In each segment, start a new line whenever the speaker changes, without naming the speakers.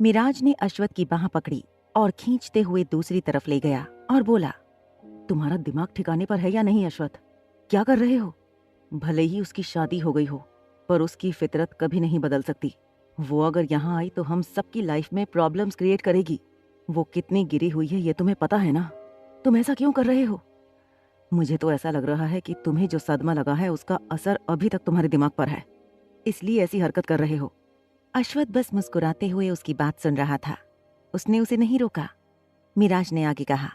मिराज ने अश्वथ की बाह पकड़ी और खींचते हुए दूसरी तरफ ले गया और बोला, तुम्हारा दिमाग ठिकाने पर है या नहीं अश्वथ? क्या कर रहे हो? भले ही उसकी शादी हो गई हो, पर उसकी फितरत कभी नहीं बदल सकती। वो अगर यहाँ आई तो हम सबकी लाइफ में प्रॉब्लम्स क्रिएट करेगी। वो कितनी गिरी हुई है ये तुम्हें पता है ना? तुम ऐसा क्यों कर रहे हो? मुझे तो ऐसा लग रहा है कि तुम्हें जो सदमा लगा है उसका असर अभी तक तुम्हारे दिमाग पर है, इसलिए ऐसी हरकत कर रहे हो। अश्वथ बस मुस्कुराते हुए उसकी बात सुन रहा था। उसने उसे नहीं रोका। मिराज ने आगे कहा,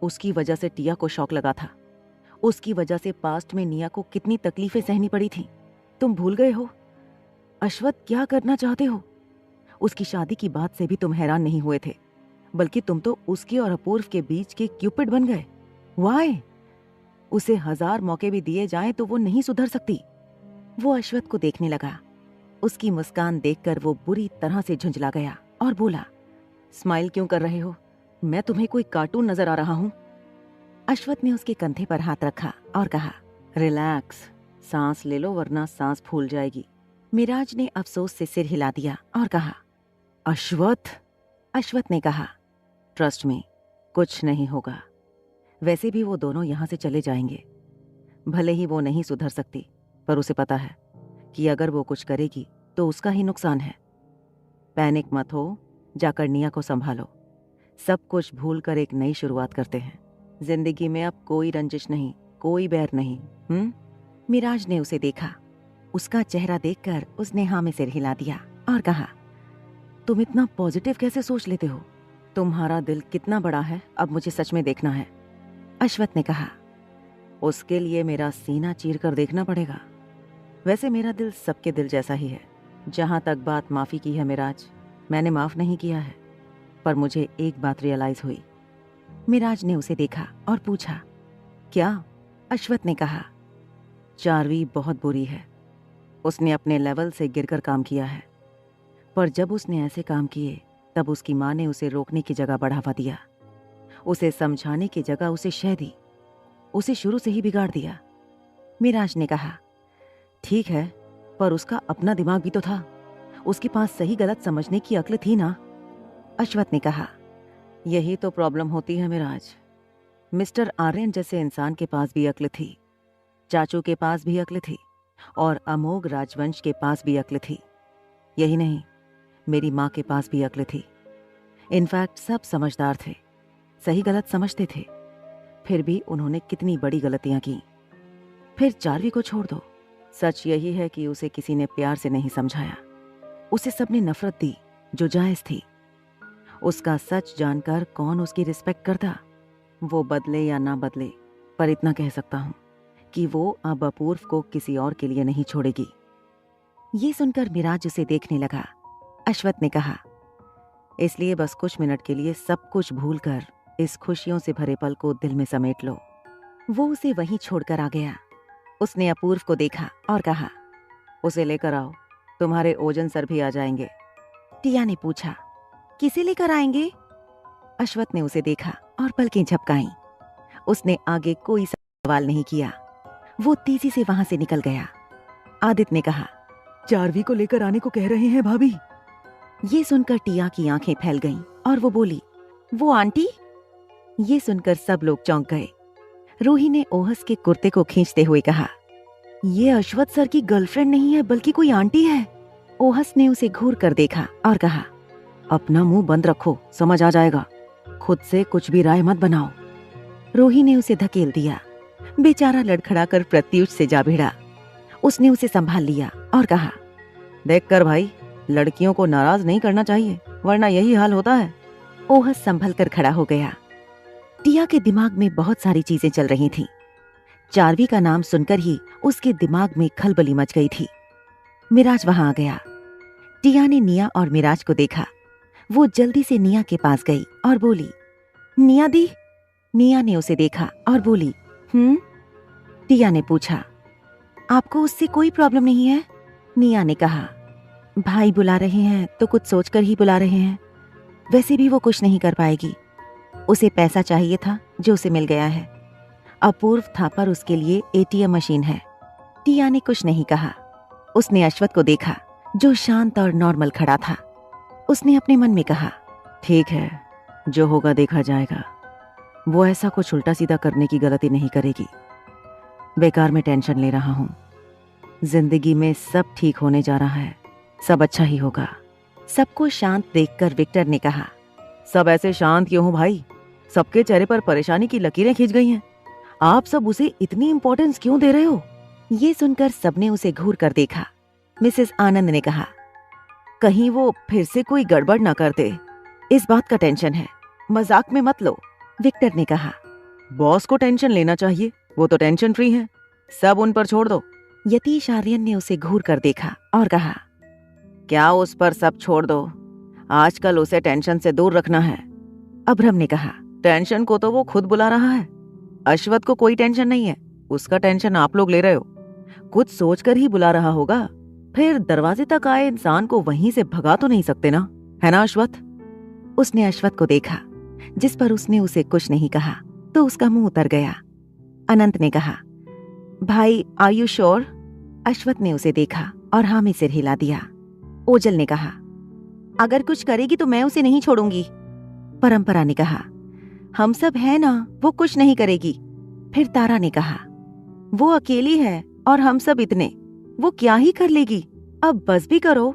उसकी वजह से टिया को शौक लगा था। उसकी वजह से पास्ट में निया को कितनी तकलीफें सहनी पड़ी थी, तुम भूल गए हो? अश्वथ, क्या करना चाहते हो? उसकी शादी की बात से भी तुम हैरान नहीं हुए थे, बल्कि तुम तो उसके और अपूर्व के बीच के क्यूपिड बन गए। वाई? उसे 1000 मौके भी दिए जाएं तो वो नहीं सुधर सकती। वो अश्वथ को देखने लगा। उसकी मुस्कान देखकर वो बुरी तरह से झुंझला गया और बोला, स्माइल क्यों कर रहे हो? मैं तुम्हें कोई कार्टून नजर आ रहा हूं? अश्वथ ने उसके कंधे पर हाथ रखा और कहा, रिलैक्स, सांस ले लो वरना सांस फूल जाएगी। मिराज ने अफसोस से सिर हिला दिया और कहा, अश्वथ। अश्वथ ने कहा, ट्रस्ट मी, कुछ नहीं होगा। वैसे भी वो दोनों यहां से चले जाएंगे। भले ही वो नहीं सुधर सकती, पर उसे पता है कि अगर वो कुछ करेगी तो उसका ही नुकसान है। पैनिक मत हो, जाकर निया को संभालो। सब कुछ भूल कर एक नई शुरुआत करते हैं। जिंदगी में अब कोई रंजिश नहीं, कोई बैर नहीं। मिराज ने उसे देखा। उसका चेहरा देखकर उसने हाँ में सिर हिला दिया और कहा, तुम इतना पॉजिटिव कैसे सोच लेते हो? तुम्हारा दिल कितना बड़ा है, अब मुझे सच में देखना है। अश्वथ ने कहा, उसके लिए मेरा सीना चीर कर देखना पड़ेगा। वैसे मेरा दिल सबके दिल जैसा ही है। जहां तक बात माफी की है मिराज, मैंने माफ नहीं किया है, पर मुझे एक बात रियलाइज हुई। मिराज ने उसे देखा और पूछा, क्या? अश्वथ ने कहा, चार्वी बहुत बुरी है। उसने अपने लेवल से गिरकर काम किया है, पर जब उसने ऐसे काम किए तब उसकी माँ ने उसे रोकने की जगह बढ़ावा दिया। उसे समझाने की जगह उसे शह दी। उसे शुरू से ही बिगाड़ दिया। मिराज ने कहा, ठीक है, पर उसका अपना दिमाग भी तो था। उसके पास सही गलत समझने की अक्ल थी ना? अश्वथ ने कहा, यही तो प्रॉब्लम होती है मिराज। मिस्टर आर्यन जैसे इंसान के पास भी अक्ल थी, चाचू के पास भी अक्ल थी, और अमोघ राजवंश के पास भी अक्ल थी। यही नहीं, मेरी माँ के पास भी अक्ल थी। इनफैक्ट सब समझदार थे, सही गलत समझते थे, फिर भी उन्होंने कितनी बड़ी गलतियां की। फिर चार्वी को छोड़ दो, सच यही है कि उसे किसी ने प्यार से नहीं समझाया। उसे सबने नफरत दी, जो जायज थी। उसका सच जानकर कौन उसकी रिस्पेक्ट करता? वो बदले या ना बदले, पर इतना कह सकता हूं कि वो अब अपूर्व को किसी और के लिए नहीं छोड़ेगी। ये सुनकर मिराज उसे देखने लगा। अश्वथ ने कहा, इसलिए बस कुछ मिनट के लिए सब कुछ भूलकर इस खुशियों से भरे पल को दिल में समेट लो। वो उसे वहीं छोड़कर आ गया। उसने अपूर्व को देखा और कहा, उसे लेकर आओ, तुम्हारे ओजन सर भी आ जाएंगे। टिया ने पूछा, किसे लेकर आएंगे? अश्वथ ने उसे देखा और पलकें झपकाईं। उसने आगे कोई सवाल नहीं किया। वो तेजी से वहां से निकल गया। आदित्य ने कहा, चार्वी को लेकर आने को कह रहे हैं भाभी। ये सुनकर टिया की आंखें फैल गईं और वो बोली, वो आंटी? ये सुनकर सब लोग चौंक गए। रूही ने ओहस के कुर्ते को खींचते हुए कहा, ये अश्वथ सर की गर्लफ्रेंड नहीं है बल्कि कोई आंटी है। ओहस ने उसे घूर कर देखा और कहा, अपना मुंह बंद रखो, समझ आ जाएगा। खुद से कुछ भी राय मत बनाओ। रूही ने उसे धकेल दिया। बेचारा लड़खड़ाकर प्रत्युष से जा भिड़ा। उसने उसे संभाल लिया और कहा, देख कर भाई, लड़कियों को नाराज नहीं करना चाहिए, वरना यही हाल होता है। ओहस संभल कर खड़ा हो गया। टिया के दिमाग में बहुत सारी चीजें चल रही थीं। चार्वी का नाम सुनकर ही उसके दिमाग में खलबली मच गई थी। मिराज वहां आ गया। टिया ने निया और मिराज को देखा। वो जल्दी से निया के पास गई और बोली, निया दी। निया ने उसे देखा और बोली, टिया ने पूछा, आपको उससे कोई प्रॉब्लम नहीं है? निया ने कहा, भाई बुला रहे हैं तो कुछ सोचकर ही बुला रहे हैं। वैसे भी वो कुछ नहीं कर पाएगी। उसे पैसा चाहिए था जो उसे मिल गया है। अपूर्व था पर उसके लिए एटीएम मशीन है। टिया ने कुछ नहीं कहा। उसने अश्वथ को देखा जो शांत और नॉर्मल खड़ा था। उसने अपने मन में कहा, ठीक है, जो होगा देखा जाएगा। वो ऐसा कुछ उल्टा सीधा करने की गलती नहीं करेगी। बेकार में टेंशन ले रहा हूं। जिंदगी में सब ठीक होने जा रहा है, सब अच्छा ही होगा। सबको शांत देखकर विक्टर ने कहा, सब ऐसे शांत क्यों हो भाई? सबके चेहरे पर परेशानी की लकीरें खींच गई हैं। आप सब उसे इतनी इंपॉर्टेंस क्यों दे रहे हो? ये सुनकर सबने उसे घूर कर देखा। मिसेस आनंद ने कहा, कहीं वो फिर से कोई गड़बड़ ना कर दे, इस बात का टेंशन है। मजाक में मत लो। विक्टर ने कहा, बॉस को टेंशन लेना चाहिए, वो तो टेंशन फ्री हैं, सब उन पर छोड़ दो। यतीश आर्यन ने उसे घूर कर देखा और कहा, क्या उस पर सब छोड़ दो? आजकल उसे टेंशन से दूर रखना है। अभ्रम ने कहा, टेंशन को तो वो खुद बुला रहा है। अश्वथ को कोई टेंशन नहीं है, उसका टेंशन आप लोग ले रहे हो। कुछ सोचकर ही बुला रहा होगा, फिर दरवाजे तक आए इंसान को वहीं से भगा तो नहीं सकते ना, है ना अश्वथ? उसने अश्वथ को देखा, जिस पर उसने उसे कुछ नहीं कहा तो उसका मुंह उतर गया। अनंत ने कहा, भाई आर यू श्योर? अश्वथ ने उसे देखा और हाँ में सिर हिला दिया। ओजल ने कहा, अगर कुछ करेगी तो मैं उसे नहीं छोड़ूंगी। परंपरा ने कहा, हम सब है ना, वो कुछ नहीं करेगी। फिर तारा ने कहा, वो अकेली है और हम सब इतने, वो क्या ही कर लेगी, अब बस भी करो।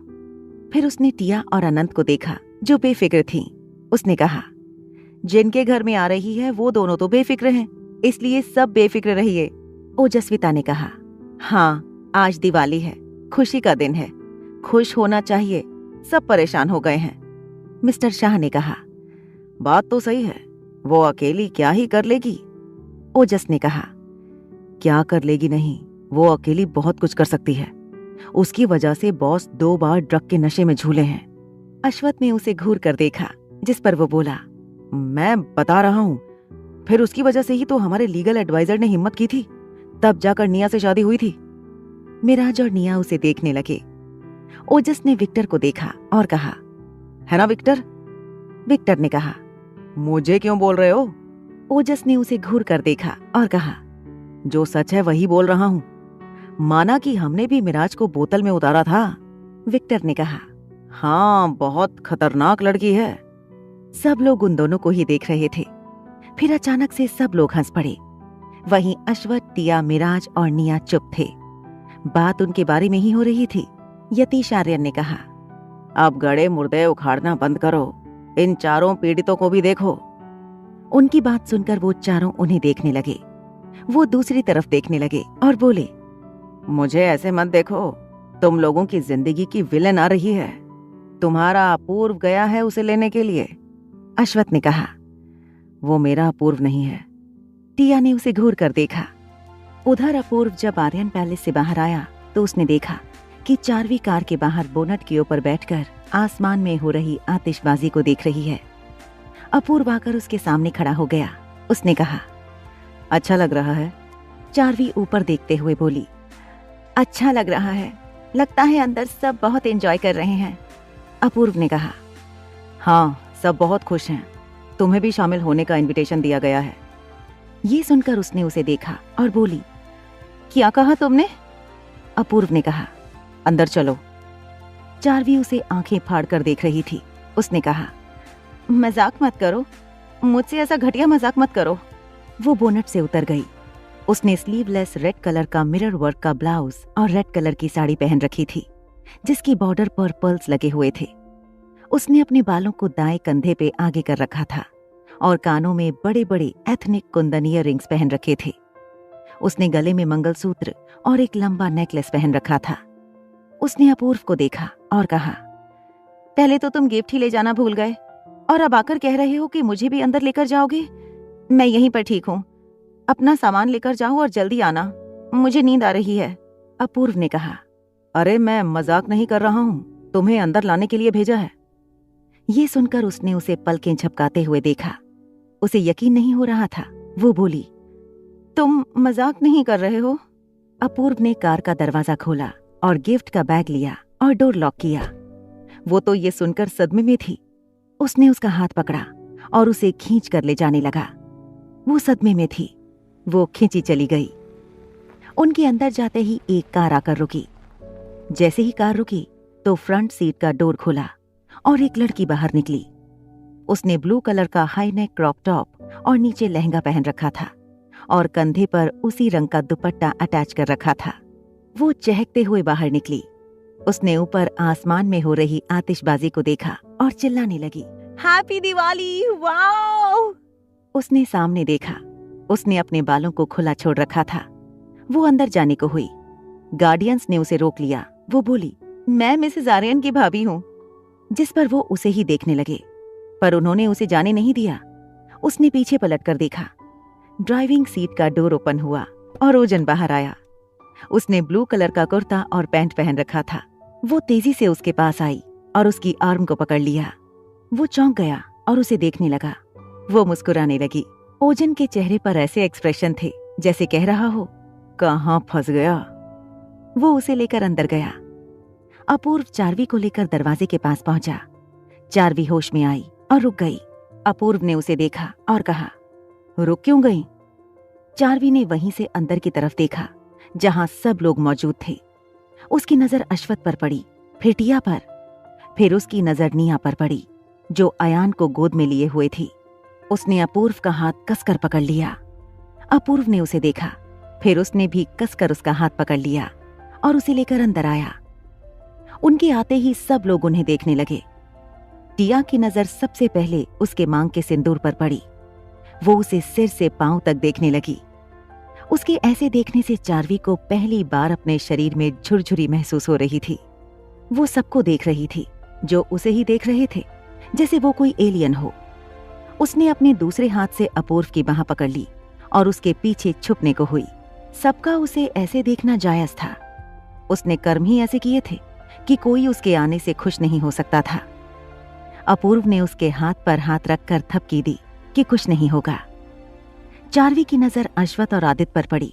फिर उसने टिया और अनंत को देखा जो बेफिक्र थीं। उसने कहा, जिनके घर में आ रही है वो दोनों तो बेफिक्र हैं, इसलिए सब बेफिक्र रहिए। ओजस्विता ने कहा, हाँ आज दिवाली है, खुशी का दिन है, खुश होना चाहिए, सब परेशान हो गए हैं। मिस्टर शाह ने कहा, बात तो सही है, वो अकेली क्या ही कर लेगी। ओजस ने कहा, क्या कर लेगी नहीं, वो अकेली बहुत कुछ कर सकती है। उसकी वजह से बॉस 2 बार ड्रग के नशे में झूले हैं। अश्वथ ने उसे घूर कर देखा, जिस पर वो बोला, मैं बता रहा हूं, फिर उसकी वजह से ही तो हमारे लीगल एडवाइजर ने हिम्मत की थी, तब जाकर निया से शादी हुई थी। मिराज और निया उसे देखने लगे। ओजस ने विक्टर को देखा और कहा, है ना विक्टर? विक्टर ने कहा, मुझे क्यों बोल रहे हो? ओजस ने उसे घूर कर देखा और कहा, जो सच है वही बोल रहा हूं। माना कि हमने भी मिराज को बोतल में उतारा था। विक्टर ने कहा, हाँ बहुत खतरनाक लड़की है। सब लोग उन दोनों को ही देख रहे थे। फिर अचानक से सब लोग हंस पड़े। वहीं अश्वथ, टिया, मिराज और निया चुप थे। बात उनके बारे में ही हो रही थी। यतीश आर्यन ने कहा, अब गड़े मुर्दे उखाड़ना बंद करो, इन चारों पीड़ितों को भी देखो। उनकी बात सुनकर वो चारों उन्हें देखने लगे। वो दूसरी तरफ देखने लगे और बोले, मुझे ऐसे मत देखो, तुम लोगों की जिंदगी की विलेन आ रही है। तुम्हारा अपूर्व गया है उसे लेने के लिए। अश्वथ ने कहा, वो मेरा अपूर्व नहीं है। टिया ने उसे घूर कर देखा। उधर अपूर्व जब आर्यन पैलेस से बाहर आया तो उसने देखा कि 4वीं कार के बाहर बोनट के ऊपर बैठकर आसमान में हो रही आतिशबाजी को देख रही है। अपूर्व आकर उसके सामने खड़ा हो गया। उसने कहा, अच्छा लग रहा है? 4वीं ऊपर देखते हुए बोली, अच्छा लग रहा है, लगता है अंदर सब बहुत एंजॉय कर रहे हैं। अपूर्व ने कहा, हाँ सब बहुत खुश हैं, तुम्हें भी शामिल होने का इनविटेशन दिया गया है। ये सुनकर उसने उसे देखा और बोली, क्या कहा तुमने? अपूर्व ने कहा, अंदर चलो। 4वीं उसे आंखें फाड़ कर देख रही थी। उसने कहा, मजाक मत करो, मुझसे ऐसा घटिया मजाक मत करो। वो बोनट से उतर गई। उसने स्लीवलेस रेड कलर का मिरर वर्क का ब्लाउज और रेड कलर की साड़ी पहन रखी थी, जिसकी बॉर्डर पर पर्ल्स लगे हुए थे। उसने अपने बालों को दाएं कंधे पे आगे कर रखा था और कानों में बड़े बड़े एथनिक कुंदन इयररिंग्स पहन रखे थे। उसने गले में मंगलसूत्र और एक लंबा नेकलेस पहन रखा था। उसने अपूर्व को देखा और कहा, पहले तो तुम गिफ्ट ही ले जाना भूल गए और अब आकर कह रहे हो कि मुझे भी अंदर लेकर जाओगे। मैं यहीं पर ठीक हूँ, अपना सामान लेकर जाओ और जल्दी आना, मुझे नींद आ रही है। अपूर्व ने कहा, अरे मैं मजाक नहीं कर रहा हूँ, तुम्हें अंदर लाने के लिए भेजा है। ये सुनकर उसने उसे पलकें झपकाते हुए देखा। उसे यकीन नहीं हो रहा था। वो बोली, तुम मजाक नहीं कर रहे हो? अपूर्व ने कार का दरवाजा खोला और गिफ्ट का बैग लिया और डोर लॉक किया। वो तो ये सुनकर सदमे में थी। उसने उसका हाथ पकड़ा और उसे खींच कर ले जाने लगा। वो सदमे में थी। वो खींची चली गई। उनके अंदर जाते ही एक कार आकर रुकी। जैसे ही कार रुकी तो फ्रंट सीट का डोर खुला और एक लड़की बाहर निकली। उसने ब्लू कलर का हाई नेक क्रॉप टॉप और नीचे लहंगा पहन रखा था और कंधे पर उसी रंग का दुपट्टा अटैच कर रखा था। वो चहकते हुए बाहर निकली। उसने ऊपर आसमान में हो रही आतिशबाजी को देखा और चिल्लाने लगी, हैप्पी दिवाली, वाओ! उसने सामने देखा। उसने अपने बालों को खुला छोड़ रखा था। वो अंदर जाने को हुई। गार्डियंस ने उसे रोक लिया। वो बोली, मैं मिसेस आर्यन की भाभी हूँ। जिस पर वो उसे ही देखने लगे, पर उन्होंने उसे जाने नहीं दिया। उसने पीछे पलट कर देखा। ड्राइविंग सीट का डोर ओपन हुआ और ओजन बाहर आया। उसने ब्लू कलर का कुर्ता और पैंट पहन रखा था। वो तेजी से उसके पास आई और उसकी आर्म को पकड़ लिया। वो चौंक गया और उसे देखने लगा। वो मुस्कुराने लगी। ओजन के चेहरे पर ऐसे एक्सप्रेशन थे जैसे कह रहा हो, कहाँ फंस गया। वो उसे लेकर अंदर गया। अपूर्व चार्वी को लेकर दरवाजे के पास पहुंचा। चार्वी होश में आई और रुक गई। अपूर्व ने उसे देखा और कहा, रुक क्यों गई? चार्वी ने वहीं से अंदर की तरफ देखा जहां सब लोग मौजूद थे। उसकी नजर अश्वथ पर पड़ी, फिर टिया पर, फिर उसकी नजर निया पर पड़ी जो अयान को गोद में लिए हुए थी। उसने अपूर्व का हाथ कसकर पकड़ लिया। अपूर्व ने उसे देखा, फिर उसने भी कसकर उसका हाथ पकड़ लिया और उसे लेकर अंदर आया। उनके आते ही सब लोग उन्हें देखने लगे। टिया की नजर सबसे पहले उसके मांग के सिंदूर पर पड़ी। वो उसे सिर से पांव तक देखने लगी। उसके ऐसे देखने से चार्वी को पहली बार अपने शरीर में झुरझुरी महसूस हो रही थी। वो सबको देख रही थी जो उसे ही देख रहे थे, जैसे वो कोई एलियन हो। उसने अपने दूसरे हाथ से अपूर्व की बांह पकड़ ली और उसके पीछे छुपने को हुई। सबका उसे ऐसे देखना जायज था। उसने कर्म ही ऐसे किए थे कि कोई उसके आने से खुश नहीं हो सकता था। अपूर्व ने उसके हाथ पर हाथ रखकर थपकी दी कि कुछ नहीं होगा। चार्वी की नजर अश्वथ और आदित्य पर पड़ी,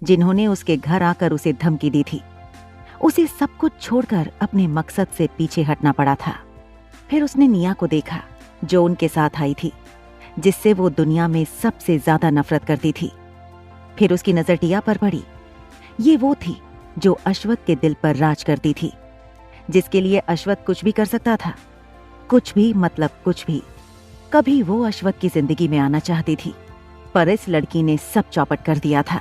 जिन्होंने उसके घर आकर उसे धमकी दी थी। उसे सब कुछ छोड़कर अपने मकसद से पीछे हटना पड़ा था। फिर उसने निया को देखा जो उनके साथ आई थी, जिससे वो दुनिया में सबसे ज्यादा नफरत करती थी। फिर उसकी नजर टिया पर पड़ी। ये वो थी जो अश्वथ के दिल पर राज करती थी, जिसके लिए अश्वथ कुछ भी कर सकता था। कुछ भी मतलब कुछ भी। कभी वो अश्वथ की जिंदगी में आना चाहती थी, पर इस लड़की ने सब चौपट कर दिया था।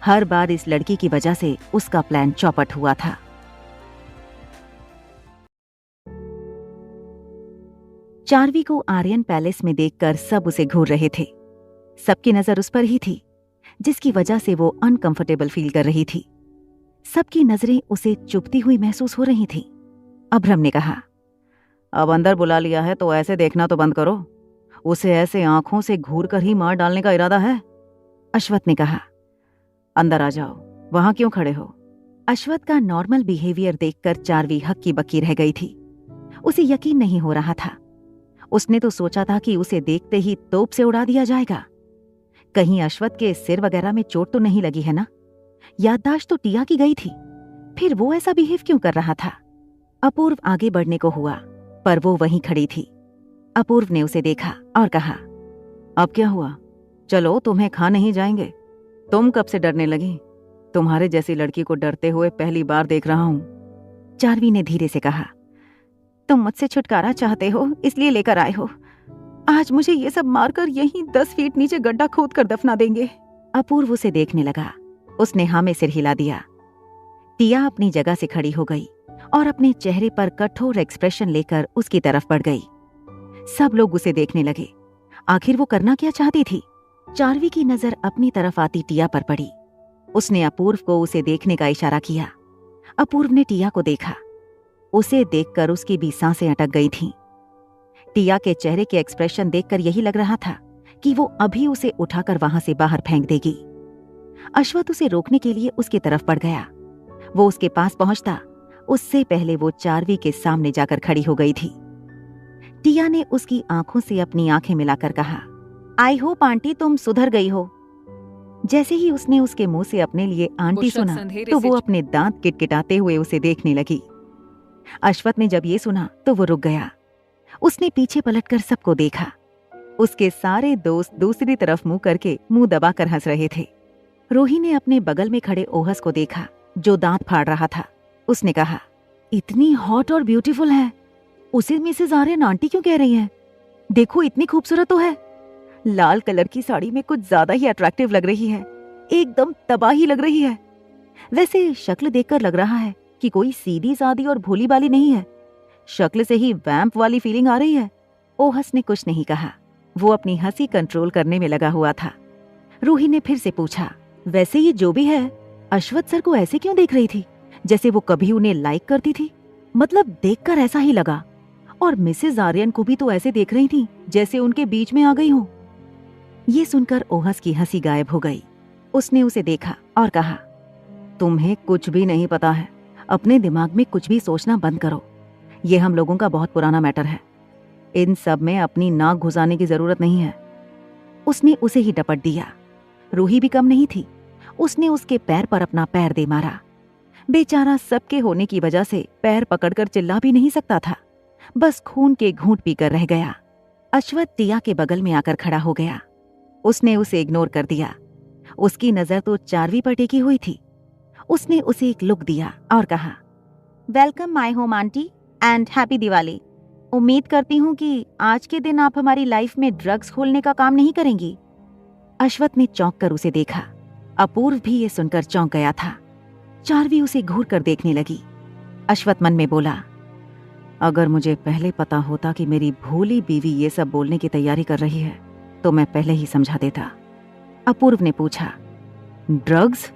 हर बार इस लड़की की वजह से उसका प्लान चौपट हुआ था। चार्वी को आर्यन पैलेस में देखकर सब उसे घूर रहे थे। सबकी नजर उस पर ही थी, जिसकी वजह से वो अनकंफर्टेबल फील कर रही थी। सबकी नजरें उसे चुभती हुई महसूस हो रही थीं। अभ्रम ने कहा, अब अंदर बुला लिया है तो ऐसे देखना तो बंद करो। उसे ऐसे आंखों से घूर कर ही मार डालने का इरादा है। अश्वथ ने कहा, अंदर आ जाओ, वहां क्यों खड़े हो? अश्वथ का नॉर्मल बिहेवियर देखकर चार्वी हक्की बक्की रह गई थी। उसे यकीन नहीं हो रहा था। उसने तो सोचा था कि उसे देखते ही तोप से उड़ा दिया जाएगा। कहीं अश्वथ के सिर वगैरह में चोट तो नहीं लगी है ना? याददाश्त तो टिया की गई थी, फिर वो ऐसा बिहेव क्यों कर रहा था? अपूर्व आगे बढ़ने को हुआ, पर वो वहीं खड़ी थी। अपूर्व ने उसे देखा और कहा, अब क्या हुआ? चलो, तुम्हें खा नहीं जाएंगे। तुम कब से डरने लगी? तुम्हारे जैसी लड़की को डरते हुए पहली बार देख रहा हूं। चार्वी ने धीरे से कहा, तुम मुझसे छुटकारा चाहते हो इसलिए लेकर आए हो। आज मुझे ये सब मारकर यहीं 10 फीट नीचे गड्ढा खोद कर दफना देंगे। अपूर्व उसे देखने लगा। उसने हाँ में सिर हिला दिया। टिया अपनी जगह से खड़ी हो गई और अपने चेहरे पर कठोर एक्सप्रेशन लेकर उसकी तरफ बढ़ गई। सब लोग उसे देखने लगे। आखिर वो करना क्या चाहती थी? चार्वी की नजर अपनी तरफ आती टिया पर पड़ी। उसने अपूर्व को उसे देखने का इशारा किया। अपूर्व ने टिया को देखा। उसे देखकर उसकी भी सांसें अटक गई थीं। टिया के चेहरे के एक्सप्रेशन देखकर यही लग रहा था कि वो अभी उसे उठाकर वहां से बाहर फेंक देगी। अश्वथ उसे रोकने के लिए उसकी तरफ बढ़ गया। वो उसके पास पहुंचता उससे पहले वो चार्वी के सामने जाकर खड़ी हो गई थी। टिया ने उसकी आंखों से अपनी आंखें मिलाकर कहा, आई होप आंटी तुम सुधर गई हो। जैसे ही उसने उसके मुंह से अपने लिए आंटी सुना तो वो अपने दांत किटकिटाते हुए उसे देखने लगी। अश्वथ ने जब ये सुना तो वो रुक गया। उसने पीछे पलटकर सबको देखा। उसके सारे दोस्त दूसरी तरफ मुंह करके मुंह दबाकर हंस रहे थे। रोही ने अपने बगल में खड़े ओहस को देखा जो दांत फाड़ रहा था। उसने कहा, इतनी हॉट और ब्यूटीफुल है। उसे मिसेज आर्यन आंटी क्यों कह रही हैं? देखो इतनी खूबसूरत तो है। लाल कलर की साड़ी में कुछ ज्यादा ही अट्रैक्टिव लग रही है, एकदम तबाही लग रही है। वैसे शक्ल देखकर लग रहा है कि कोई सीधी सादी और भोली भाली नहीं है, शक्ल से ही वैम्प वाली फीलिंग आ रही है। ओहस ने कुछ नहीं कहा, वो अपनी हंसी कंट्रोल करने में लगा हुआ था। रूही ने फिर से पूछा, वैसे ये जो भी है, अश्वथ सर को ऐसे क्यों देख रही थी जैसे वो कभी उन्हें लाइक करती थी? मतलब देखकर ऐसा ही लगा। और मिसेज आर्यन को भी तो ऐसे देख रही थी जैसे उनके बीच में आ गई हो। ये सुनकर ओहस की हंसी गायब हो गई। उसने उसे देखा और कहा, तुम्हें कुछ भी नहीं पता है, अपने दिमाग में कुछ भी सोचना बंद करो। ये हम लोगों का बहुत पुराना मैटर है, इन सब में अपनी नाक घुसाने की जरूरत नहीं है। उसने उसे ही डपट दिया। रूही भी कम नहीं थी, उसने उसके पैर पर अपना पैर दे मारा। बेचारा सबके होने की वजह से पैर पकड़कर चिल्ला भी नहीं सकता था, बस खून के घूंट पीकर रह गया। अश्वथ टिया के बगल में आकर खड़ा हो गया। उसने उसे इग्नोर कर दिया। उसकी नजर तो चारवी पर टेकी हुई थी। उसने उसे एक लुक दिया और कहा, welcome my home aunty and happy Diwali. उम्मीद करती हूँ कि आज के दिन आप हमारी लाइफ में ड्रग्स खोलने का काम नहीं करेंगी। अश्वथ ने चौंक कर उसे देखा। अपूर्व भी ये सुनकर चौंक गया था। चारवी उसे घूर कर देखने लगी। अश्वथ मन में बोला, अगर मुझे पहले पता होता कि मेरी भोली बीवी ये सब बोलने की तैयारी कर रही है तो मैं पहले ही समझा देता। अपूर्व ने पूछा, ड्रग्स?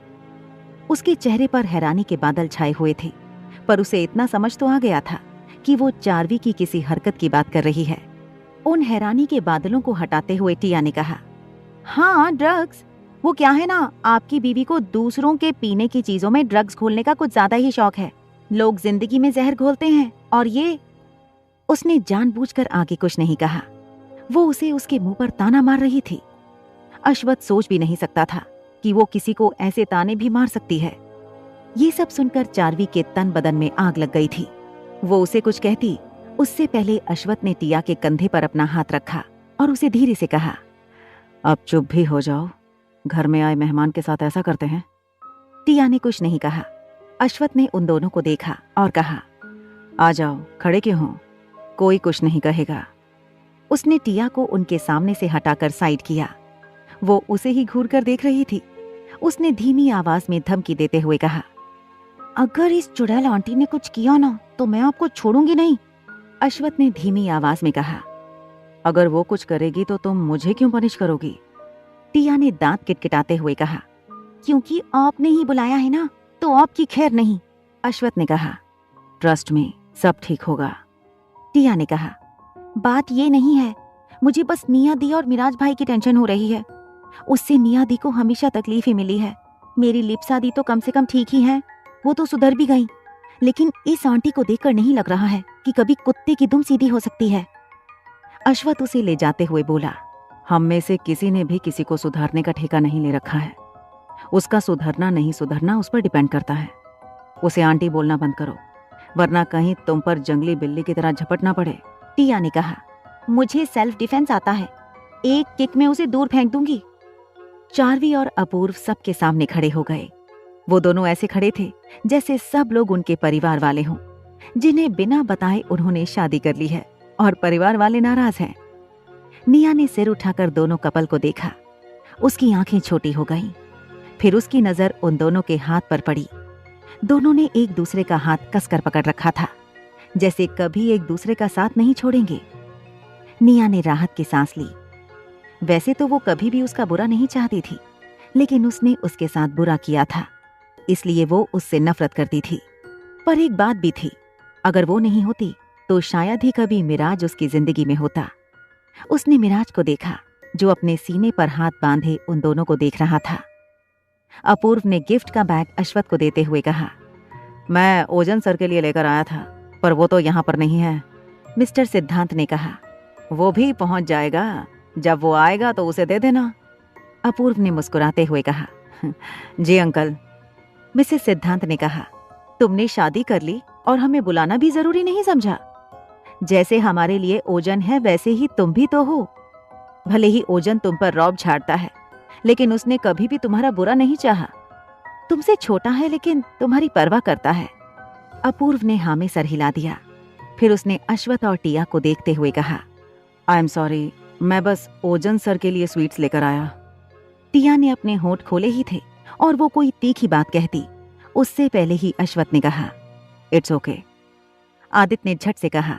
उसके चेहरे पर हैरानी के बादल छाए हुए थे, पर उसे इतना समझ तो आ गया था कि वो चारवी की किसी हरकत की बात कर रही है। उन हैरानी के बादलों को हटाते हुए टिया ने कहा, हाँ ड्रग्स। वो क्या है ना, आपकी बीवी को दूसरों के पीने की चीजों में ड्रग्स घोलने का कुछ ज्यादा ही शौक है। लोग जिंदगी में जहर घोलते हैं और ये। उसने जानबूझकर आगे कुछ नहीं कहा। वो उसे उसके मुंह पर ताना मार रही थी। अश्वथ सोच भी नहीं सकता था कि वो किसी को ऐसे ताने भी मार सकती है। ये सब सुनकर चारवी के तन बदन में आग लग गई थी। वो उसे कुछ कहती, उससे पहले अश्वथ ने टिया के कंधे पर अपना हाथ रखा और उसे धीरे से कहा, अब चुप भी हो जाओ, घर में आए मेहमान के साथ ऐसा करते हैं? टिया ने कुछ नहीं कहा। अश्वथ ने उन दोनों को देखा और कहा, आ जाओ, खड़े क्यों हो, कोई कुछ नहीं कहेगा। उसने टिया को उनके सामने से हटाकर साइड किया। वो उसे ही घूर कर देख रही थी। उसने धीमी आवाज में धमकी देते हुए कहा, अगर इस चुड़ैल आंटी ने कुछ किया ना तो मैं आपको छोड़ूंगी नहीं। अश्वथ ने धीमी आवाज में कहा, अगर वो कुछ करेगी तो तुम मुझे क्यों पनिश करोगी? टिया ने दांत किटकिटाते हुए कहा, क्योंकि आपने ही बुलाया है ना, तो आपकी खैर नहीं। अश्वथ ने कहा, ट्रस्ट में सब ठीक होगा। टिया ने कहा, बात ये नहीं है, मुझे बस निया दी और मिराज भाई की टेंशन हो रही है। उससे निया दी को हमेशा तकलीफ ही मिली है। मेरी लिप्सा दी तो कम से कम ठीक ही है, वो तो सुधर भी गई, लेकिन इस आंटी को देखकर नहीं लग रहा है कि कभी कुत्ते की दुम सीधी हो सकती है। अश्वथ उसे ले जाते हुए बोला, हम में से किसी ने भी किसी को सुधारने का ठेका नहीं ले रखा है। उसका सुधरना नहीं सुधरना उस पर डिपेंड करता है। उसे आंटी बोलना बंद करो, वरना कहीं तुम पर जंगली बिल्ली की तरह झपट ना पड़े। टिया ने कहा, मुझे सेल्फ डिफेंस आता है, एक किक में उसे दूर फेंक दूंगी। चारवी और अपूर्व सबके सामने खड़े हो गए। वो दोनों ऐसे खड़े थे जैसे सब लोग उनके परिवार वाले हों, जिन्हें बिना बताए उन्होंने शादी कर ली है और परिवार वाले नाराज हैं। निया ने सिर उठाकर दोनों कपल को देखा। उसकी आंखें छोटी हो गईं। फिर उसकी नजर उन दोनों के हाथ पर पड़ी। दोनों ने एक दूसरे का हाथ कसकर पकड़ रखा था, जैसे कभी एक दूसरे का साथ नहीं छोड़ेंगे। निया ने राहत की सांस ली। वैसे तो वो कभी भी उसका बुरा नहीं चाहती थी, लेकिन उसने उसके साथ बुरा किया था, इसलिए वो उससे नफरत करती थी। पर एक बात भी थी, अगर वो नहीं होती तो शायद ही कभी मिराज उसकी जिंदगी में होता। उसने मिराज को देखा, जो अपने सीने पर हाथ बांधे उन दोनों को देख रहा था। अपूर्व ने गिफ्ट का बैग अश्वथ को देते हुए कहा, मैं ओजन सर के लिए लेकर आया था, पर वो तो यहाँ पर नहीं है। मिस्टर सिद्धांत ने कहा, वो भी पहुंच जाएगा, जब वो आएगा तो उसे दे देना। अपूर्व ने मुस्कुराते हुए कहा, जी अंकल। मिसेस सिद्धांत ने कहा, तुमने शादी कर ली और हमें बुलाना भी जरूरी नहीं समझा। जैसे हमारे लिए ओजन है वैसे ही तुम भी तो हो। भले ही ओजन तुम पर रौब झाड़ता है, लेकिन उसने कभी भी तुम्हारा बुरा नहीं चाहा। तुमसे छोटा है लेकिन तुम्हारी परवाह करता है। अपूर्व ने हाँ में सर हिला दिया। फिर उसने अश्वथ और टिया को देखते हुए कहा, आई एम सॉरी, मैं बस ओजन सर के लिए स्वीट्स लेकर आया। टिया ने अपने होंठ खोले ही थे और वो कोई तीखी बात कहती, उससे पहले ही अश्वथ ने कहा, इट्स ओके। आदित्य ने झट से कहा,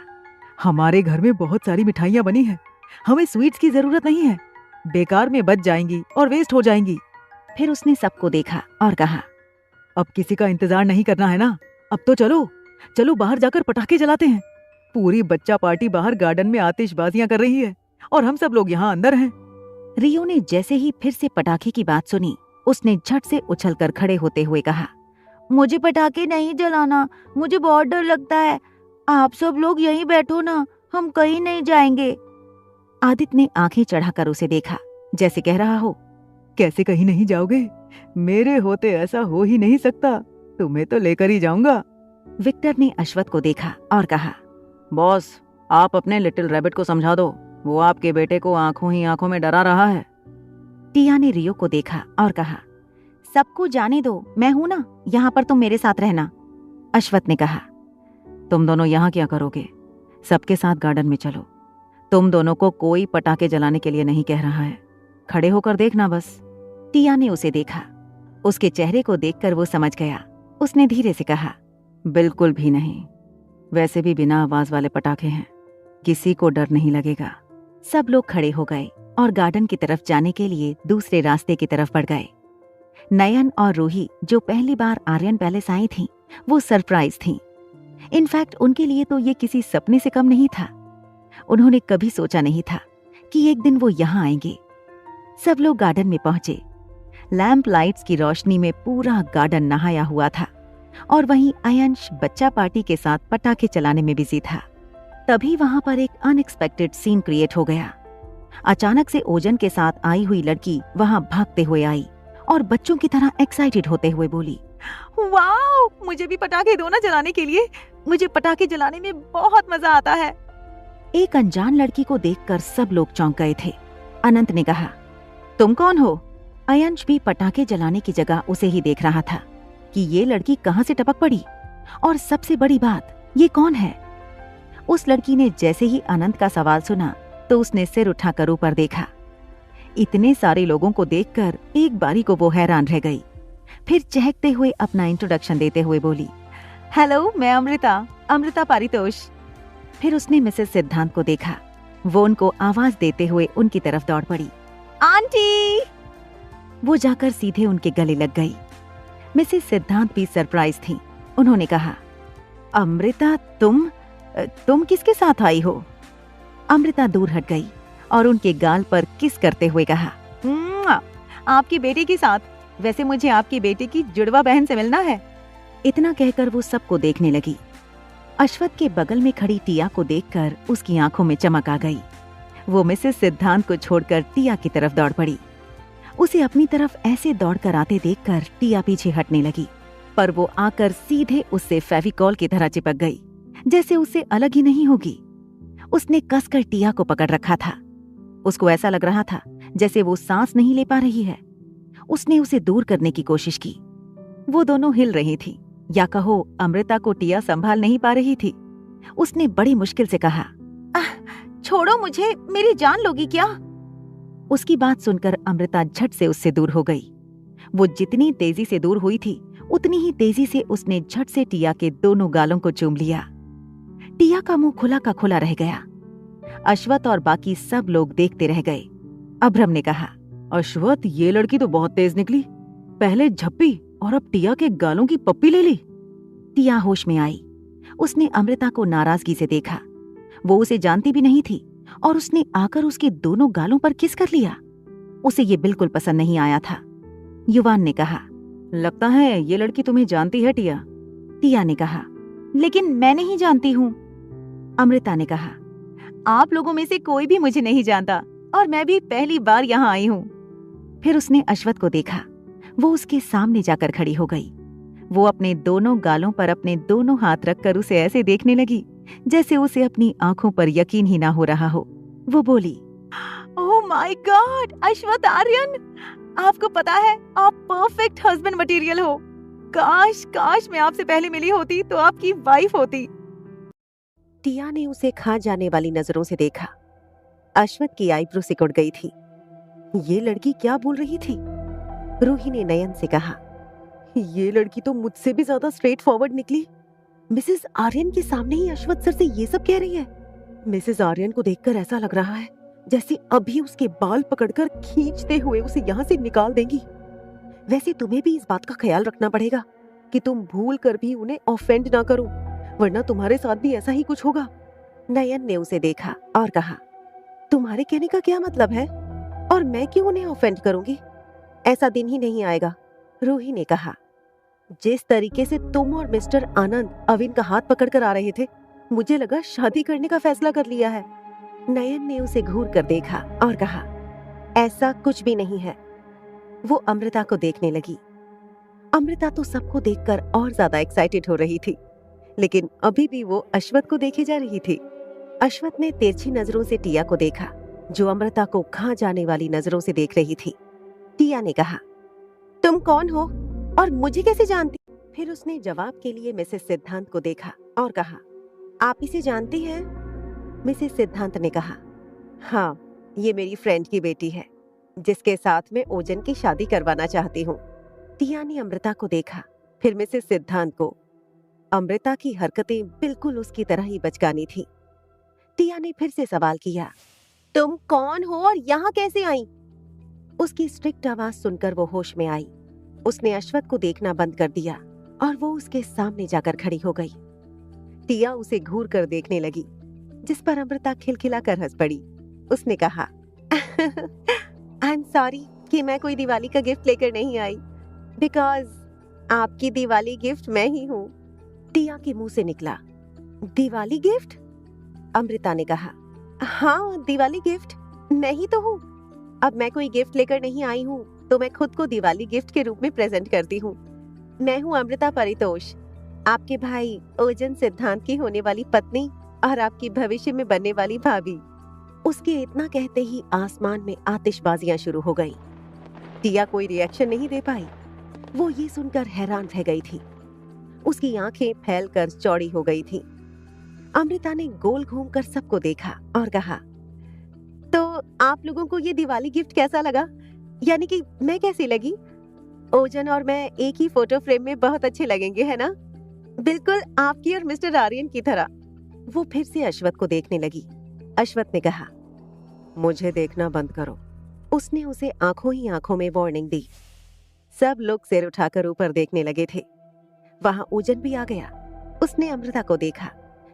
हमारे घर में बहुत सारी मिठाइयां बनी हैं, हमें स्वीट्स की जरूरत नहीं है, बेकार में बच जाएंगी और वेस्ट हो जाएंगी। फिर उसने सबको देखा और कहा, अब किसी का इंतजार नहीं करना है ना, अब तो चलो चलो बाहर जाकर पटाखे जलाते हैं। पूरी बच्चा पार्टी बाहर गार्डन में आतिशबाजियां कर रही है और हम सब लोग यहाँ अंदर हैं। रियो ने जैसे ही फिर से पटाखे की बात सुनी, उसने झट से उछलकर खड़े होते हुए कहा, मुझे पटाखे नहीं जलाना, मुझे बहुत डर लगता है, आप सब लोग यहीं बैठो ना, हम कहीं नहीं जाएंगे। आदित्य ने आंखें चढ़ाकर उसे देखा, जैसे कह रहा हो, कैसे कहीं नहीं जाओगे, मेरे होते ऐसा हो ही नहीं सकता, तुम्हें तो लेकर ही जाऊंगा। विक्टर ने अश्वथ को देखा और कहा, बॉस आप अपने लिटिल रैबिट को समझा दो, वो आपके बेटे को आंखों ही आंखों में डरा रहा है। टिया ने रियो को देखा और कहा, सबको जाने दो, मैं हूं ना, यहाँ पर तुम मेरे साथ रहना। अश्वथ ने कहा, तुम दोनों यहाँ क्या करोगे, सबके साथ गार्डन में चलो, तुम दोनों को कोई पटाखे जलाने के लिए नहीं कह रहा है, खड़े होकर देखना बस। टिया ने उसे देखा, उसके चेहरे को देखकर वो समझ गया। उसने धीरे से कहा, बिल्कुल भी नहीं, वैसे भी बिना आवाज वाले पटाखे हैं, किसी को डर नहीं लगेगा। सब लोग खड़े हो गए और गार्डन की तरफ जाने के लिए दूसरे रास्ते की तरफ बढ़ गए। नयन और रूही जो पहली बार आर्यन पैलेस आई थीं, वो सरप्राइज थीं। इनफैक्ट उनके लिए तो ये किसी सपने से कम नहीं था। उन्होंने कभी सोचा नहीं था कि एक दिन वो यहाँ आएंगे। सब लोग गार्डन में पहुंचे। लैंप लाइट्स की रोशनी में पूरा गार्डन नहाया हुआ था और वहीं आयंश बच्चा पार्टी के साथ पटाखे चलाने में बिजी था। तभी वहां पर एक अनएक्सपेक्टेड सीन क्रिएट हो गया। अचानक से ओजन के साथ आई हुई लड़की वहां भागते हुए आई और बच्चों की तरह एक्साइटेड होते हुए बोली, वाओ, मुझे भी पटाखे दो ना जलाने के लिए, मुझे पटाखे जलाने में बहुत मजा आता है। एक अनजान लड़की को देखकर सब लोग चौंक गए थे। अनंत ने कहा, तुम कौन हो? आयंश भी पटाखे जलाने की जगह उसे ही देख रहा था कि ये लड़की कहां से टपक पड़ी, और सबसे बड़ी बात, ये कौन है? उस लड़की ने जैसे ही अनंत का सवाल सुना तो उसने सिर उठाकर ऊपर देखा। इतने सारे लोगों को देखकर एक बारी को वो हैरान रह गई। फिर चहकते हुए अपना इंट्रोडक्शन देते हुए बोली, हेलो, मैं अमृता पारितोष। फिर उसने मिसेस सिद्धांत को देखा। वो उनको आवाज देते हुए उनकी तरफ दौड़ पड़ी, आंटी। वो जाकर सीधे उनके गले लग गई। मिसेस सिद्धांत भी सरप्राइज थी। उन्होंने कहा, अमृता, तुम किसके साथ आई हो? अमृता दूर हट गई और उनके गाल पर किस करते हुए कहा, आपकी बेटी के साथ, वैसे मुझे आपकी बेटी की जुड़वा बहन से मिलना है। इतना कहकर वो सबको देखने लगी। अश्वथ के बगल में खड़ी टिया को देखकर उसकी आंखों में चमक आ गई। वो मिसेस सिद्धांत को छोड़कर टिया की तरफ दौड़ पड़ी। उसे अपनी तरफ ऐसे दौड़कर आते देखकर टिया पीछे हटने लगी, पर वो आकर सीधे उससे फेविकॉल की तरह चिपक गई, जैसे उससे अलग ही नहीं होगी। उसने कसकर टिया को पकड़ रखा था। उसको ऐसा लग रहा था जैसे वो सांस नहीं ले पा रही है। उसने उसे दूर करने की कोशिश की। वो दोनों हिल रही थी, या कहो अमृता को टिया संभाल नहीं पा रही थी। उसने बड़ी मुश्किल से कहा, छोड़ो मुझे, मेरी जान लोगी क्या? उसकी बात सुनकर अमृता झट से उससे दूर हो गई। वो जितनी तेजी से दूर हुई थी, उतनी ही तेजी से उसने झट से टिया के दोनों गालों को चूम लिया। टिया का मुंह खुला का खुला रह गया। अश्वथ और बाकी सब लोग देखते रह गए। अभ्रम ने कहा, अश्वथ, ये लड़की तो बहुत तेज निकली, पहले झप्पी और अब टिया के गालों की पप्पी ले ली। टिया होश में आई। उसने अमृता को नाराजगी से देखा। वो उसे जानती भी नहीं थी और उसने आकर उसके दोनों गालों पर किस कर लिया। उसे ये बिल्कुल पसंद नहीं आया था। युवान ने कहा, लगता है ये लड़की तुम्हें जानती है टिया। टिया ने कहा, लेकिन मैं नहीं जानती हूँ। अमृता ने कहा, आप लोगों में से कोई भी मुझे नहीं जानता और मैं भी पहली बार यहाँ आई हूँ। फिर उसने अश्वथ को देखा। वो उसके सामने जाकर खड़ी हो गई। वो अपने दोनों गालों पर अपने दोनों हाथ रखकर उसे ऐसे देखने लगी जैसे उसे अपनी आंखों पर यकीन ही ना हो रहा हो। वो बोली, oh my god, Ashwath Aryan, आपको पता है आप परफेक्ट हस्बैंड मटेरियल हो। काश काश मैं आपसे पहले मिली होती तो आपकी वाइफ होती।
टिया ने उसे खा जाने वाली नजरों से देखा। अश्वथ की आईब्रो सिकुड़ गई थी। ये लड़की क्या बोल रही थी? रूही ने नयन से कहा, ये लड़की तो मुझसे भी ज्यादा स्ट्रेट फॉरवर्ड निकली। मिसेस आर्यन के सामने ही अश्वथ सर से ये सब कह रही है। मिसेस आर्यन को देखकर ऐसा लग रहा है जैसे अभी उसके बाल पकड़कर खींचते हुए उसे यहाँ से निकाल देंगी। वैसे तुम्हें भी इस बात का ख्याल रखना पड़ेगा कि तुम भूल कर भी उन्हें ऑफेंड ना करो, वरना तुम्हारे साथ भी ऐसा ही कुछ होगा। नयन ने उसे देखा और कहा, तुम्हारे कहने का क्या मतलब है? और मैं क्यों उन्हें ऑफेंड करूंगी? ऐसा दिन ही नहीं आएगा। रूही ने कहा, जिस तरीके से तुम और मिस्टर आनंद अविन का हाथ पकड़कर आ रहे थे, मुझे लगा शादी करने का फैसला कर लिया है। नयन ने उसे घूर कर देखा और कहा, ऐसा कुछ भी नहीं है। वो अमृता को देखने लगी। अमृता तो सबको देखकर और ज्यादा एक्साइटेड हो रही थी, लेकिन अभी भी वो अश्वथ को देखे जा रही थी। अश्वथ ने तिरछी नजरों से टिया को देखा, जो अमृता को खा जाने वाली नजरों से देख रही थी। टिया ने कहा, तुम कौन हो और मुझे कैसे जानती? फिर उसने जवाब के लिए मिसेस सिद्धांत को देखा और कहा, आप इसे जानती हैं? मिसेस सिद्धांत ने कहा, हाँ, ये मेरी फ्रेंड की बेटी है, जिसके साथ मैं ओजन की शादी करवाना चाहती हूँ। टिया ने अमृता को देखा, फिर मिसेस सिद्धांत को। अमृता की हरकतें बिल्कुल उसकी तरह ही बचकानी थी। टिया ने फिर से सवाल किया, तुम कौन हो और यहाँ कैसे आई? उसकी स्ट्रिक्ट आवाज सुनकर वो होश में आई। उसने अश्वथ को देखना बंद कर दिया और वो उसके सामने जाकर खड़ी हो गई। टिया उसे घूर कर देखने लगी, जिस पर अमृता खिलखिलाकर हंस पड़ी। उसने कहा, आई एम सॉरी कि मैं कोई दिवाली का गिफ्ट लेकर नहीं आई, बिकॉज आपकी दिवाली गिफ्ट मैं ही हूँ। टिया के मुंह से निकला, दिवाली गिफ्ट? अमृता ने कहा, हाँ, दिवाली गिफ्ट मैं ही तो हूँ। अब मैं कोई गिफ्ट लेकर नहीं आई हूँ, तो मैं खुद को दिवाली गिफ्ट के रूप में प्रेजेंट करती हूँ। मैं हूँ अमृता परितोष, आपके भाई ओजन सिद्धांत की होने वाली पत्नी और आपकी भविष्य में बनने वाली भाभी। उसके इतना कहते ही आसमान में आतिशबाजियां शुरू हो गईं। टिया कोई रिएक्शन नहीं दे पाई। वो ये सुनकर हैरान रह गई थी। उसकी आंखें फैलकर चौड़ी हो गई थी। अमृता ने गोल घूमकर सबको देखा और कहा, तो आप लोगों को ये दिवाली गिफ्ट कैसा लगा? यानी कि मैं कैसी लगी? ओजन और मैं एक ही फोटो फ्रेम में बहुत अच्छे लगेंगे, है ना? बिल्कुल आपकी और मिस्टर आर्यन की तरह। वो फिर से अश्वथ को देखने लगी। अश्वथ ने कहा, मुझे देखना बंद करो। उसने उसे आंखों ही आंखों में वार्निंग दी। सब लोग सिर उठाकर ऊपर देखने लगे थे। वहां ओजन भी आ गया। उसने अमृता को देखा,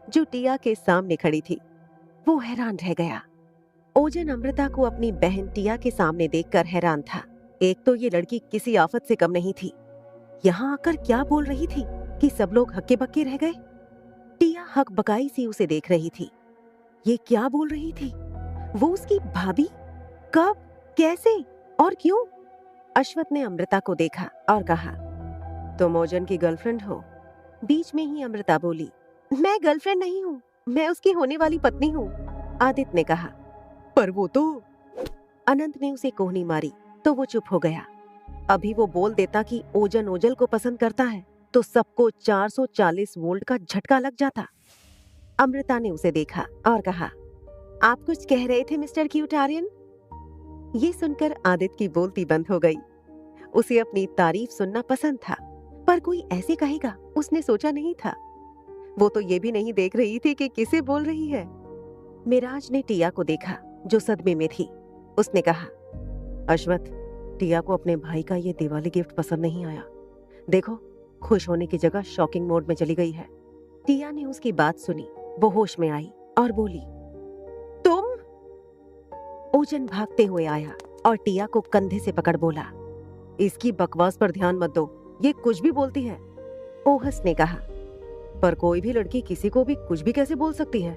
जो टिया के सामने खड़ी थी। वो हैरान रह गया। ओजन अमृता को अपनी बहन टिया के सामने देखकर हैरान था। एक तो ये लड़की किसी आफत से कम नहीं थी। यहाँ आकर क्या बोल रही थी कि सब लोग हक्के बक्के रह गए। टिया हकबकाई सी उसे देख रही थी। ये क्या बोल रही थी? वो उसकी भाभी? कब, कैसे और क्यों? अश्वथ ने अमृता को देखा और कहा, तुम ओजन की गर्लफ्रेंड हो? बीच में ही अमृता बोली, मैं गर्लफ्रेंड नहीं हूँ, मैं उसकी होने वाली पत्नी हूँ। आदित्य ने कहा, पर वो तो। अनंत ने उसे कोहनी मारी तो वो चुप हो गया। अभी वो बोल देता कि ओजन ओजल को पसंद करता है तो सबको 440 वोल्ट का झटका लग जाता। अमृता ने उसे देखा और कहा, आप कुछ कह रहे थे मिस्टर क्यूट आर्यन? ये सुनकर आदित्य की बोलती बंद हो गई। उसे अपनी तारीफ सुनना पसंद था, पर कोई ऐसे कहेगा उसने सोचा नहीं था। वो तो ये भी नहीं देख रही थी कि किसे बोल रही है। मिराज ने टिया को देखा, जो सदमे में थी। उसने कहा, अश्वथ, टिया को अपने भाई का ये दिवाली गिफ्ट पसंद नहीं आया। देखो, खुश होने की जगह शॉकिंग मोड में चली गई है। टिया ने उसकी बात सुनी। वो होश में आई और बोली, तुम? ओजन भागते हुए आया और टिया को कंधे से पकड़ बोला, इसकी बकवास पर ध्यान मत दो, ये कुछ भी बोलती है। ओहस ने कहा, पर कोई भी लड़की किसी को भी कुछ भी कैसे बोल सकती है?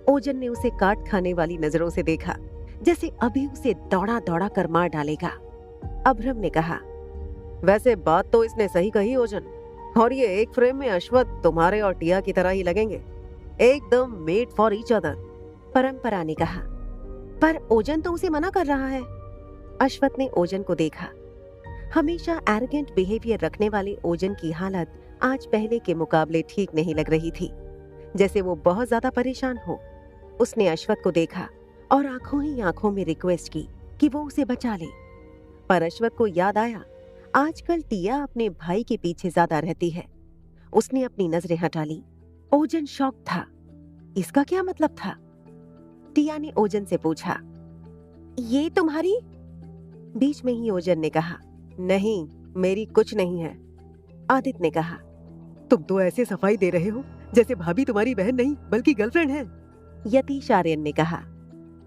ओजन ने उसे काट खाने वाली नजरों से देखा, जैसे अभी उसे दौड़ा दौड़ा कर मार डालेगा। अभ्रम ने कहा, वैसे बात तो इसने सही कही ओजन, और ये एक फ्रेम में अश्वथ तुम्हारे और टिया की तरह ही लगेंगे, एकदम मेड फॉर ईच अदर। परंपरा ने कहा, पर ओजन तो उसे मना कर रहा है। अश्वथ ने ओजन को देखा। हमेशा एरोगेंट बिहेवियर रखने वाले ओजन की हालत आज पहले के मुकाबले ठीक नहीं लग रही थी। जैसे वो बहुत ज्यादा परेशान हो। उसने अश्वथ को देखा और आंखों ही आंखों में रिक्वेस्ट की कि वो उसे बचा ले। पर अश्वथ को याद आया, आजकल टिया अपने भाई के पीछे ज्यादा रहती है। उसने अपनी नजरें हटा ली। ओजन शॉक था। इसका क्या मतलब था? टिया ने ओजन से पूछा, ये तुम्हारी? बीच में ही ओजन ने कहा, नहीं, मेरी कुछ नहीं है। आदित्य ने कहा, तुम तो ऐसे सफाई दे रहे हो जैसे भाभी तुम्हारी बहन नहीं बल्कि गर्लफ्रेंड है। यतीश आर्यन ने कहा,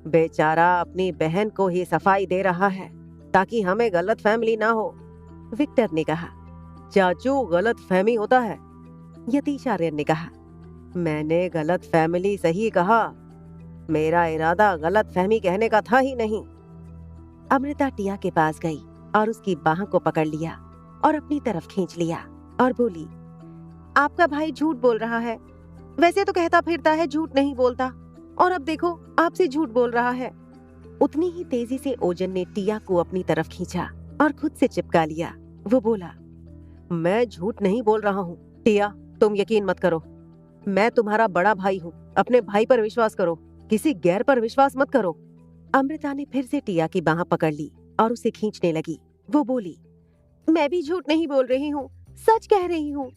बेचारा अपनी बहन को ही सफाई दे रहा है ताकि हमें गलत फहमी ना हो। विक्टर ने कहा, चाचू गलत फहमी होता है। यतीश आर्यन ने कहा, मैंने गलत फैमिली सही कहा, मेरा इरादा गलत फहमी कहने का था ही नहीं। अमृता टिया के पास गई और उसकी बाह को पकड़ लिया और अपनी तरफ खींच लिया और बोली, आपका भाई झूठ बोल रहा है। वैसे तो कहता फिरता है झूठ नहीं बोलता, और अब देखो आपसे झूठ बोल रहा है। उतनी ही तेजी से ओजन ने टिया को अपनी तरफ खींचा और खुद से चिपका लिया। वो बोला, मैं झूठ नहीं बोल रहा हूँ टिया, तुम यकीन मत करो। मैं तुम्हारा बड़ा भाई हूँ, अपने भाई पर विश्वास करो, किसी गैर पर विश्वास मत करो। अमृता ने फिर से टिया की बाह पकड़ ली और उसे खींचने लगी। वो बोली, मैं भी झूठ नहीं बोल रही हूँ, सच कह रही हूँ।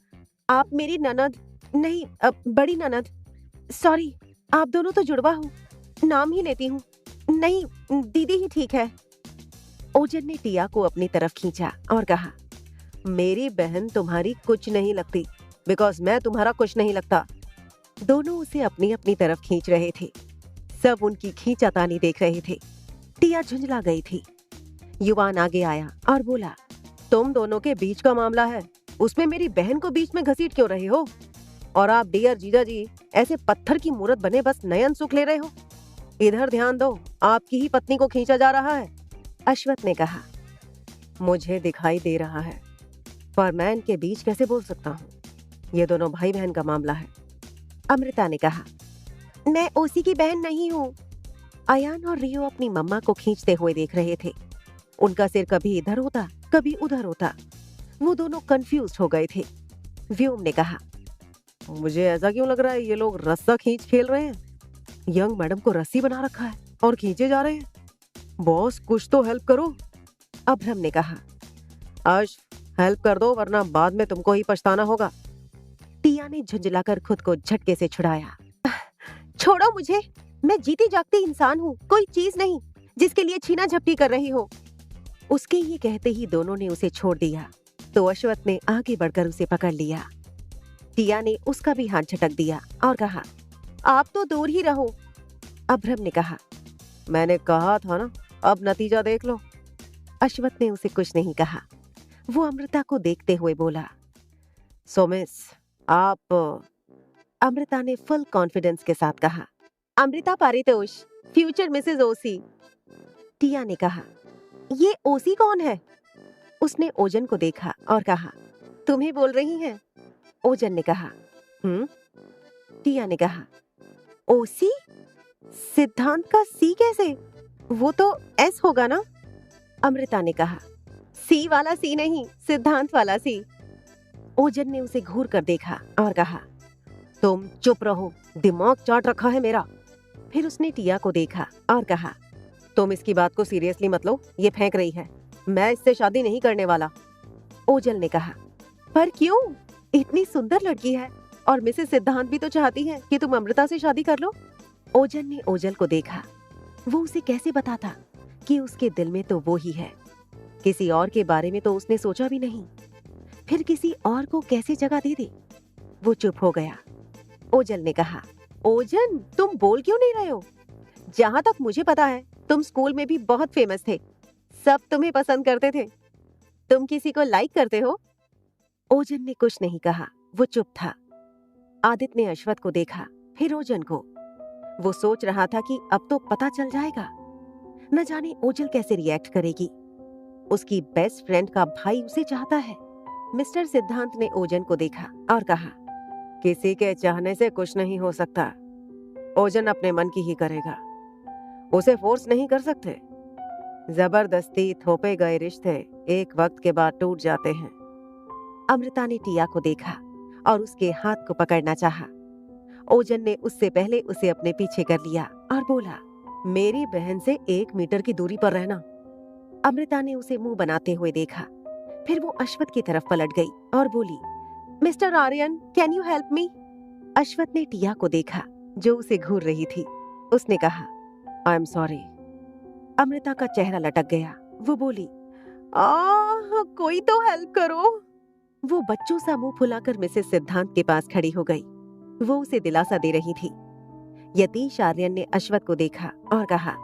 आप मेरी ननद नहीं, बड़ी ननद, सॉरी, आप दोनों तो जुड़वा हो, नाम ही लेती हूँ। नहीं, दीदी ही ठीक है। ओजन ने टिया को अपनी तरफ खींचा और कहा, मेरी बहन तुम्हारी कुछ नहीं लगती, बिकॉज मैं तुम्हारा कुछ नहीं लगता। दोनों उसे अपनी अपनी तरफ खींच रहे थे। सब उनकी खींचातानी देख रहे थे। टिया झुंझला गई थी। युवान आगे आया और बोला, तुम दोनों के बीच का मामला है, उसमें मेरी बहन को बीच में घसीट क्यों रहे हो? और आप डियर जीजा जी ऐसे पत्थर की मूरत बने बस नयन सुख ले रहे हो? इधर ध्यान दो, आपकी ही पत्नी को खींचा जा रहा है। अश्वथ ने कहा, मुझे दिखाई दे रहा है, पर मैं इनके बीच कैसे बोल सकता हूँ? ये दोनों भाई बहन का मामला है। अमृता ने कहा, मैं ओसी की बहन नहीं हूँ। अयान और रियो अपनी मम्मा को खींचते हुए देख रहे थे। उनका सिर कभी इधर होता कभी उधर होता। वो दोनों कंफ्यूज हो गए थे। व्योम ने कहा, मुझे ऐसा क्यों लग रहा है ये लोग रस्सा खींच खेल रहे हैं? यंग मैडम को रस्सी बना रखा है और खींचे जा रहे हैं। बॉस कुछ तो हेल्प करो। अभ्रम ने कहा, अश हेल्प कर दो वरना बाद में तुमको ही पछताना होगा। टिया ने झुंझलाकर खुद को झटके से छुड़ाया। छोड़ो मुझे, मैं जीती जागती इंसान हूँ, कोई चीज नहीं जिसके लिए छीना झपटी कर रही हो। उसके ये कहते ही दोनों ने उसे छोड़ दिया तो अश्वथ ने आगे बढ़कर उसे पकड़ लिया। टिया ने उसका भी हाथ झटक दिया और कहा, आप तो दूर ही रहो। अभ्रम ने कहा, मैंने कहा था ना, अब नतीजा देख लो। अश्वथ ने उसे कुछ नहीं कहा। वो अमृता को देखते हुए बोला, सो मिस आप। अमृता ने फुल कॉन्फिडेंस के साथ कहा, अमृता पारितोष, फ्यूचर मिसेस ओसी। टिया ने कहा, ये ओसी कौन है? उसने ओजन को देखा और कहा, तुम ही बोल रही हैं। ओजन ने कहा, टिया ने कहा, ओसी? सिद्धांत का सी कैसे? वो तो एस होगा ना? अमृता ने कहा, सी वाला सी नहीं, सिद्धांत वाला सी। ओजन ने उसे घूर कर देखा और कहा, तुम चुप रहो, दिमाग चाट रखा है मेरा। फिर उसने टिया को देखा और कहा, तुम इसकी बात को सीरियसली मत लो, ये फेंक रही है, मैं इससे शादी नहीं करने वाला। ओजल ने कहा, पर क्यों? इतनी सुंदर लड़की है और मिसेस सिद्धांत भी तो चाहती है कि तुम अमृता से शादी कर लो। ओजन ने ओजल को देखा। वो उसे कैसे बताता कि उसके दिल में तो वो ही है, किसी और के बारे में तो उसने सोचा भी नहीं। फिर किसी और को कैसे जगह दे दे? वो चुप हो गया। ओजल ने कहा, ओजन तुम बोल क्यों नहीं रहे हो? जहाँ तक मुझे पता है तुम स्कूल में भी बहुत फेमस थे, सब तुम्हें पसंद करते थे। तुम किसी को लाइक करते हो? ओजन ने कुछ नहीं कहा, वो चुप था। आदित्य ने अश्वथ को देखा, फिर ओजन को। वो सोच रहा था कि अब तो पता चल जाएगा। न जाने ओजल कैसे रिएक्ट करेगी। उसकी बेस्ट फ्रेंड का भाई उसे चाहता है। मिस्टर सिद्धांत ने ओजन को देखा और कहा, किसी के चाहने से कुछ नहीं हो सकता। ओजन अपने मन की ही करेगा, उसे फोर्स नहीं कर सकते। जबरदस्ती थोपे गए रिश्ते एक वक्त के बाद टूट जाते हैं। अमृता ने टिया को देखा और उसके हाथ को पकड़ना चाहा। ओजन ने उससे पहले उसे अपने पीछे कर लिया और बोला, मेरी बहन से 1 मीटर की दूरी पर रहना। अमृता ने उसे मुंह बनाते हुए देखा। फिर वो अश्वथ की तरफ पलट गई और बोली, mister Aryan, can you help me? Ashwath ने टिया को देखा जो उसे घूर रही थी। उसने कहा, आई एम सॉरी। अमृता का चेहरा लटक गया। वो बोली, कोई तो हेल्प करो। वो बच्चों सा मुंह फुलाकर मिसेस सिद्धांत के पास खड़ी हो गई। वो उसे दिलासा दे रही थी। यतीश आर्यन ने अश्वथ को देखा और कहा,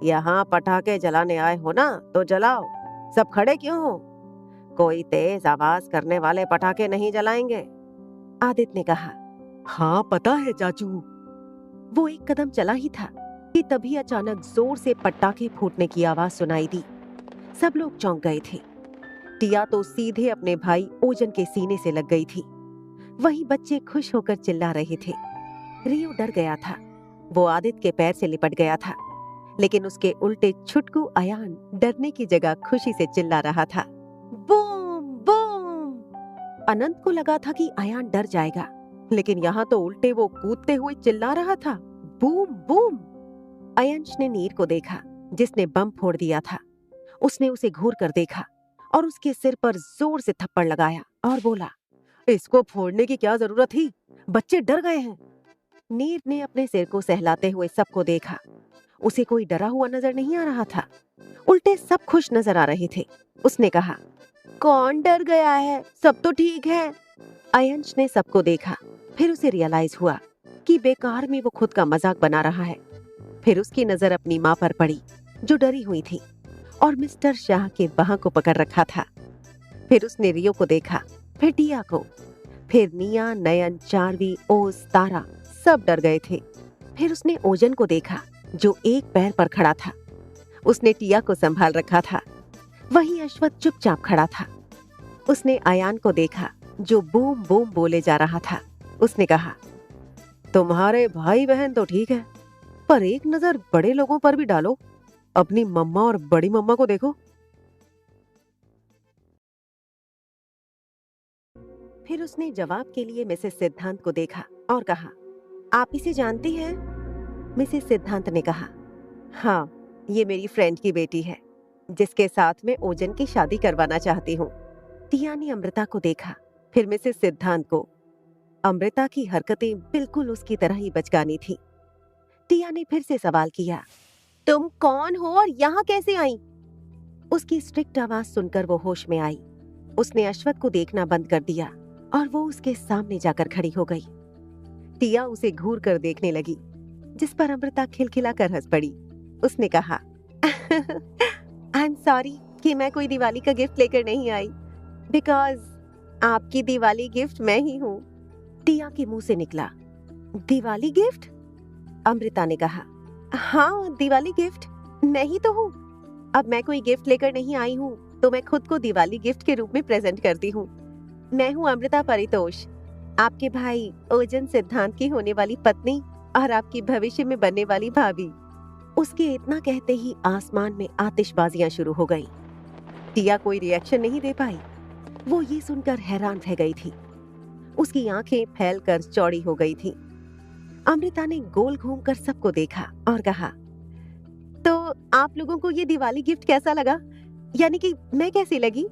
यहाँ पटाखे जलाने आए हो ना, तो जलाओ। सब खड़े क्यों हो? कोई तेज आवाज करने वाले पटाखे नहीं जलाएंगे। आदित्य ने कहा, हाँ पता है चाचू। वो एक कदम चला ही था कि तभी अचानक जोर से पटाखे फूटने की आवाज सुनाई दी। सब लोग चौंक गए थे। टिया तो सीधे अपने भाई ओजन के सीने से लग गई थी। वहीं बच्चे खुश होकर चिल्ला रहे थे। रियो डर गया था। वो आदित्य के पैर से लिपट गया था, लेकिन उसके उल्टे छुटकू अयान डरने की जगह खुशी से चिल्ला रहा था, बूम बूम। अनंत को लगा था कि अयान डर जाएगा, लेकिन यहाँ तो उल्टे वो कूदते हुए चिल्ला रहा था, बूम बूम। अयंश ने नीर को देखा जिसने बम फोड़ दिया था। उसने उसे घूर कर देखा और उसके सिर पर जोर से थप्पड़ लगाया और बोला, इसको फोड़ने की क्या जरूरत थी? बच्चे डर गए हैं। नीर ने अपने सिर को सहलाते हुए सबको देखा। उसे कोई डरा हुआ नजर नहीं आ रहा था। उल्टे सब खुश नजर आ रहे थे। उसने कहा, कौन डर गया है? सब तो ठीक है। अयंश ने सबको देखा। फिर उसे रियलाइज हुआ कि बेकार में वो खुद का मजाक बना रहा है। फिर उसकी नजर अपनी माँ पर पड़ी जो डरी हुई थी और मिस्टर शाह के बाह को पकड़ रखा था। फिर उसने रियो को देखा, फिर टिया को, फिर निया, नयन, चार्वी, ओज, तारा सब डर गए थे। फिर उसने ओजन को देखा जो एक पैर पर खड़ा था। उसने टिया को संभाल रखा था। वहीं अश्वथ चुपचाप खड़ा था। उसने अयान को देखा जो बूम बूम बोले जा रहा था। उसने कहा, तुम्हारे भाई बहन तो ठीक है, पर एक नजर बड़े लोगों पर भी डालो। अपनी मम्मा और बड़ी मम्मा को देखो। फिर उसने जवाब के लिए मिसेस सिद्धांत को देखा और कहा, आप इसे जानती हैं? मिसेस सिद्धांत ने कहा, हाँ, ये मेरी फ्रेंड की बेटी है जिसके साथ में ओजन की शादी करवाना चाहती हूँ। टिया ने अमृता को देखा, फिर मिसेस सिद्धांत को। अमृता की हरकतें बिल्कुल उसकी तरह ही बचकानी थी। टिया ने फिर से सवाल किया, तुम कौन हो और यहाँ कैसे आई? उसकी स्ट्रिक्ट आवाज सुनकर वो होश में आई। उसने अश्वथ को देखना बंद कर दिया और वो उसके सामने जाकर खड़ी हो गई। टिया उसे घूर कर देखने लगी, जिस पर अमृता खिलखिलाकर हंस पड़ी। उसने कहा, आई एम सॉरी कि मैं कोई दिवाली का गिफ्ट लेकर नहीं आई, बिकॉज आपकी दिवाली गिफ्ट मैं ही हूँ। टिया के मुंह से निकला, दिवाली गिफ्ट? अमृता ने कहा, हाँ, दिवाली गिफ्ट मैं ही तो हूँ। अब मैं कोई गिफ्ट लेकर नहीं आई हूँ, तो मैं खुद को दिवाली गिफ्ट के रूप में प्रेजेंट करती हूँ। मैं हूँ अमृता परितोष, आपके भाई ओजन सिद्धांत की होने वाली पत्नी और आपकी भविष्य में बनने वाली भाभी। उसके इतना कहते ही आसमान में आतिशबाजियां शुरू हो गईं। टिया कोई रिएक्शन नहीं दे पाई। वो ये सुनकर हैरान रह गई थी। उसकी आंखें फैलकर चौड़ी हो गई थी। अमृता ने गोल घूमकर सबको देखा और कहा, तो आप लोगों को ये दिवाली गिफ्ट कैसा लगा? यानी कि मैं कैसी लगी?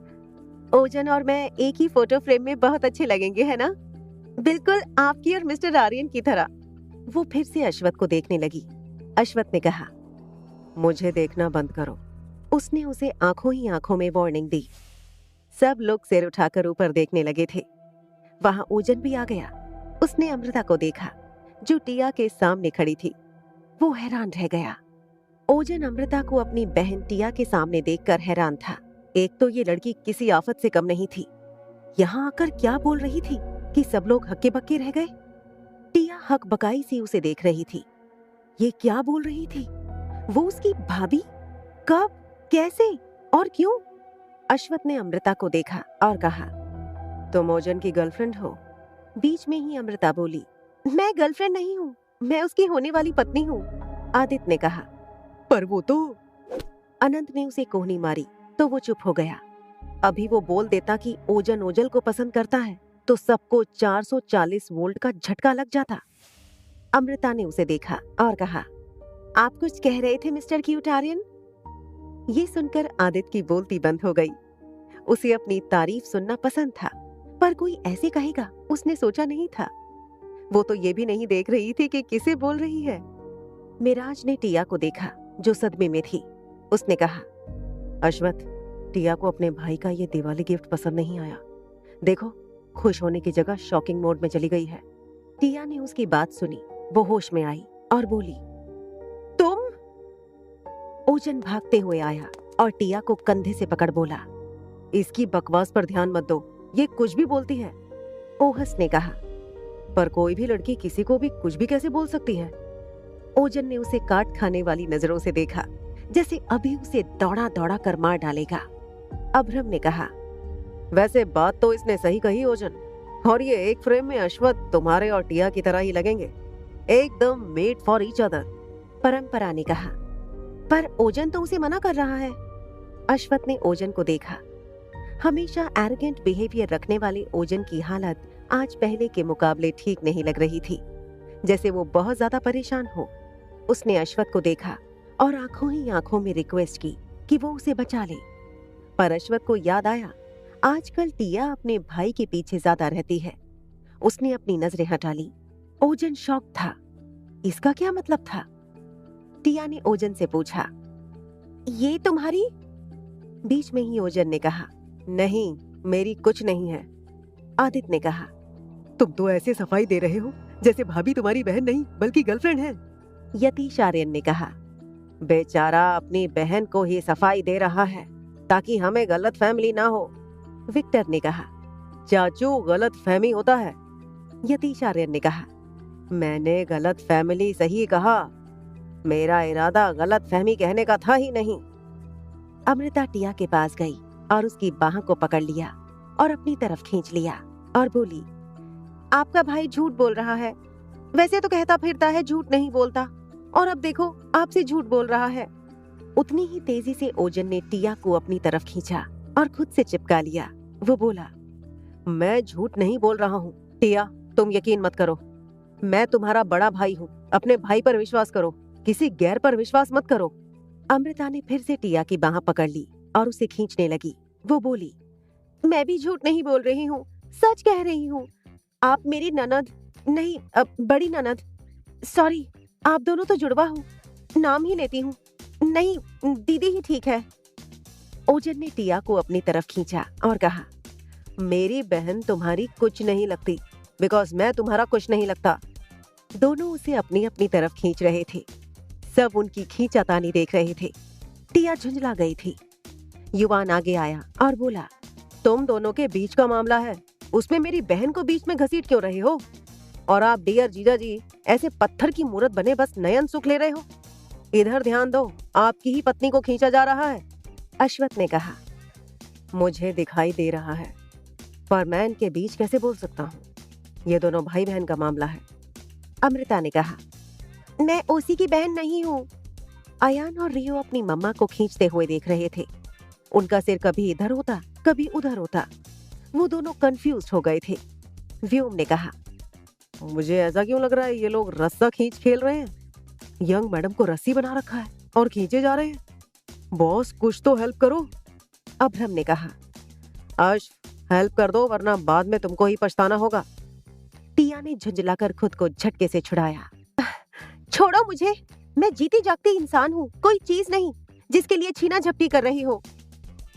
ओजन और मैं एक ही फोटो फ्रेम में बहुत अच्छे लगेंगे, है ना? बिल्कुल आपकी और मिस्टर आर्यन की तरह। वो फिर से अश्वथ को देखने लगी। अश्वथ ने कहा, मुझे देखना बंद करो। उसने उसे आंखों ही आंखों में वार्निंग दी। सब लोग सिर उठाकर ऊपर देखने लगे थे। वहां ओजन भी आ गया। उसने अमृता को देखा जो टिया के सामने खड़ी थी। वो हैरान रह गया। ओजन अमृता को अपनी बहन टिया के सामने देखकर हैरान था। एक तो ये लड़की किसी आफत से कम नहीं थी। यहाँ आकर क्या बोल रही थी कि सब लोग हक्के बक्के रह गए। टिया हकबकाई सी उसे देख रही थी। ये क्या बोल रही थी? वो उसकी भाभी? कब, कैसे और क्यों? अश्वथ ने अमृता को देखा और कहा, तुम ओजन की गर्लफ्रेंड हो? बीच में ही अमृता बोली, मैं गर्लफ्रेंड नहीं हूँ, मैं उसकी होने वाली पत्नी हूँ। आदित्य ने कहा, पर वो तो। अनंत ने उसे कोहनी मारी तो वो चुप हो गया। अभी वो बोल देता कि ओजन ओजल को पसंद करता है तो सबको 440 वोल्ट का झटका लग जाता। अमृता ने उसे देखा और कहा, आप कुछ कह रहे थे मिस्टर क्यूट आर्यन? ये सुनकर आदित्य की बोलती बंद हो गई। उसे अपनी तारीफ सुनना पसंद था, पर कोई ऐसे कहेगा उसने सोचा नहीं था। वो तो ये भी नहीं देख रही थी कि किसे बोल रही है। मिराज ने टिया को देखा जो सदमे में थी। उसने कहा, अश्वथ, टिया को अपने भाई का ये दिवाली गिफ्ट पसंद नहीं आया। देखो, खुश होने की जगह शॉकिंग मोड में चली गई है। टिया ने उसकी बात सुनी, वो होश में आई और बोली, तुम? ओजन भागते हुए आया और टिया को कंधे से पकड़ बोला, इसकी बकवास पर ध्यान मत दो, ये कुछ भी बोलती है। ओहस ने कहा, पर कोई भी लड़की किसी को भी कुछ भी कैसे बोल सकती है? ओजन ने उसे काट खाने वाली नजरों से देखा, जैसे अभी उसे दौड़ा दौड़ा कर मार डालेगा। अभ्रम ने कहा, वैसे बात तो इसने सही कही ओजन, और ये एक फ्रेम में अश्वथ तुम्हारे और टिया की तरह ही लगेंगे, एकदम मेड फॉर ईच अदर। परंपरा ने कहा, पर ओजन तो उसे मना कर रहा है। अश्वथ ने ओजन को देखा। हमेशा एरोगेंट बिहेवियर रखने वाले ओजन की हालत आज पहले के मुकाबले ठीक नहीं लग रही थी, जैसे वो बहुत ज्यादा परेशान हो। उसने अश्वथ को देखा और आंखों ही आंखों में रिक्वेस्ट की कि वो उसे बचा ले। पर अश्वथ को याद आया, आजकल टिया अपने भाई के पीछे ज्यादा रहती है। उसने अपनी नजरें हटा ली। ओजन शॉक था। इसका क्या मतलब था? टिया ने ओजन से पूछा, ये तुम्हारी? बीच में ही ओजन ने कहा, नहीं, मेरी कुछ नहीं है। आदित्य ने कहा, तुम तो ऐसे सफाई दे रहे हो जैसे भाभी तुम्हारी बहन नहीं बल्कि गर्लफ्रेंड है। यतीश आर्यन ने कहा, बेचारा अपनी बहन को ही सफाई दे रहा है ताकि हमें गलत फहमी ना हो। विक्टर ने कहा, चाचू, गलत फहमी होता है। यतीश आर्यन ने कहा, मैंने गलत फैमिली सही कहा, मेरा इरादा गलत फहमी कहने का था ही नहीं। अमृता टिया के पास गई और उसकी बाह को पकड़ लिया और अपनी तरफ खींच लिया और बोली, आपका भाई झूठ बोल रहा है। वैसे तो कहता फिरता है झूठ नहीं बोलता, और अब देखो आपसे झूठ बोल रहा है। उतनी ही तेजी से ओजन ने टिया को अपनी तरफ खींचा और खुद से चिपका लिया। वो बोला, मैं झूठ नहीं बोल रहा हूँ टिया, तुम यकीन मत करो, मैं तुम्हारा बड़ा भाई हूँ, अपने भाई पर विश्वास करो, किसी गैर पर विश्वास मत करो। अमृता ने फिर से टिया की बाह पकड़ ली और उसे खींचने लगी। वो बोली, मैं भी झूठ नहीं बोल रही हूँ, सच कह रही हूँ। आप मेरी ननद नहीं, बड़ी ननद, सॉरी, आप दोनों तो जुड़वा हो, नाम ही लेती हूँ। नहीं, दीदी ही ठीक है। ओजन ने टिया को अपनी तरफ खींचा और कहा, मेरी बहन तुम्हारी कुछ नहीं लगती, बिकॉज मैं तुम्हारा कुछ नहीं लगता। दोनों उसे अपनी अपनी तरफ खींच रहे थे। सब उनकी खींचातानी देख रहे थे। टिया झुंझला गई थी। युवान आगे आया और बोला, तुम दोनों के बीच का मामला है, उसमें मेरी बहन को बीच में घसीट क्यों रहे हो? और आप डियर जीजा जी ऐसे पत्थर की मूरत बने बस नयन सुख ले रहे हो? इधर ध्यान दो, आपकी ही पत्नी को खींचा जा रहा है। अश्वथ ने कहा, मुझे दिखाई दे रहा है, पर मैं इनके बीच कैसे बोल सकता हूँ? ये दोनों भाई बहन का मामला है। अमृता ने कहा, मैं ओसी की बहन नहीं हूँ। अयान और रियो अपनी मम्मा को खींचते हुए देख रहे थे। उनका सिर कभी इधर होता, कभी उधर होता। वो दोनों कंफ्यूज हो गए थे। व्योम ने कहा, मुझे ऐसा क्यों लग रहा है ये लोग रस्सा खींच खेल रहे हैं? यंग मैडम को रस्सी बना रखा है और खींचे जा रहे हैं। बॉस, कुछ तो हेल्प करो। अभ्रम ने कहा, अश, हेल्प कर दो वरना बाद में तुमको ही पछताना होगा। टिया ने झुंझलाकर खुद को झटके से छुड़ाया। छोड़ो मुझे, मैं जीती जागती इंसान हूँ, कोई चीज नहीं जिसके लिए छीना झपटी कर रही हो।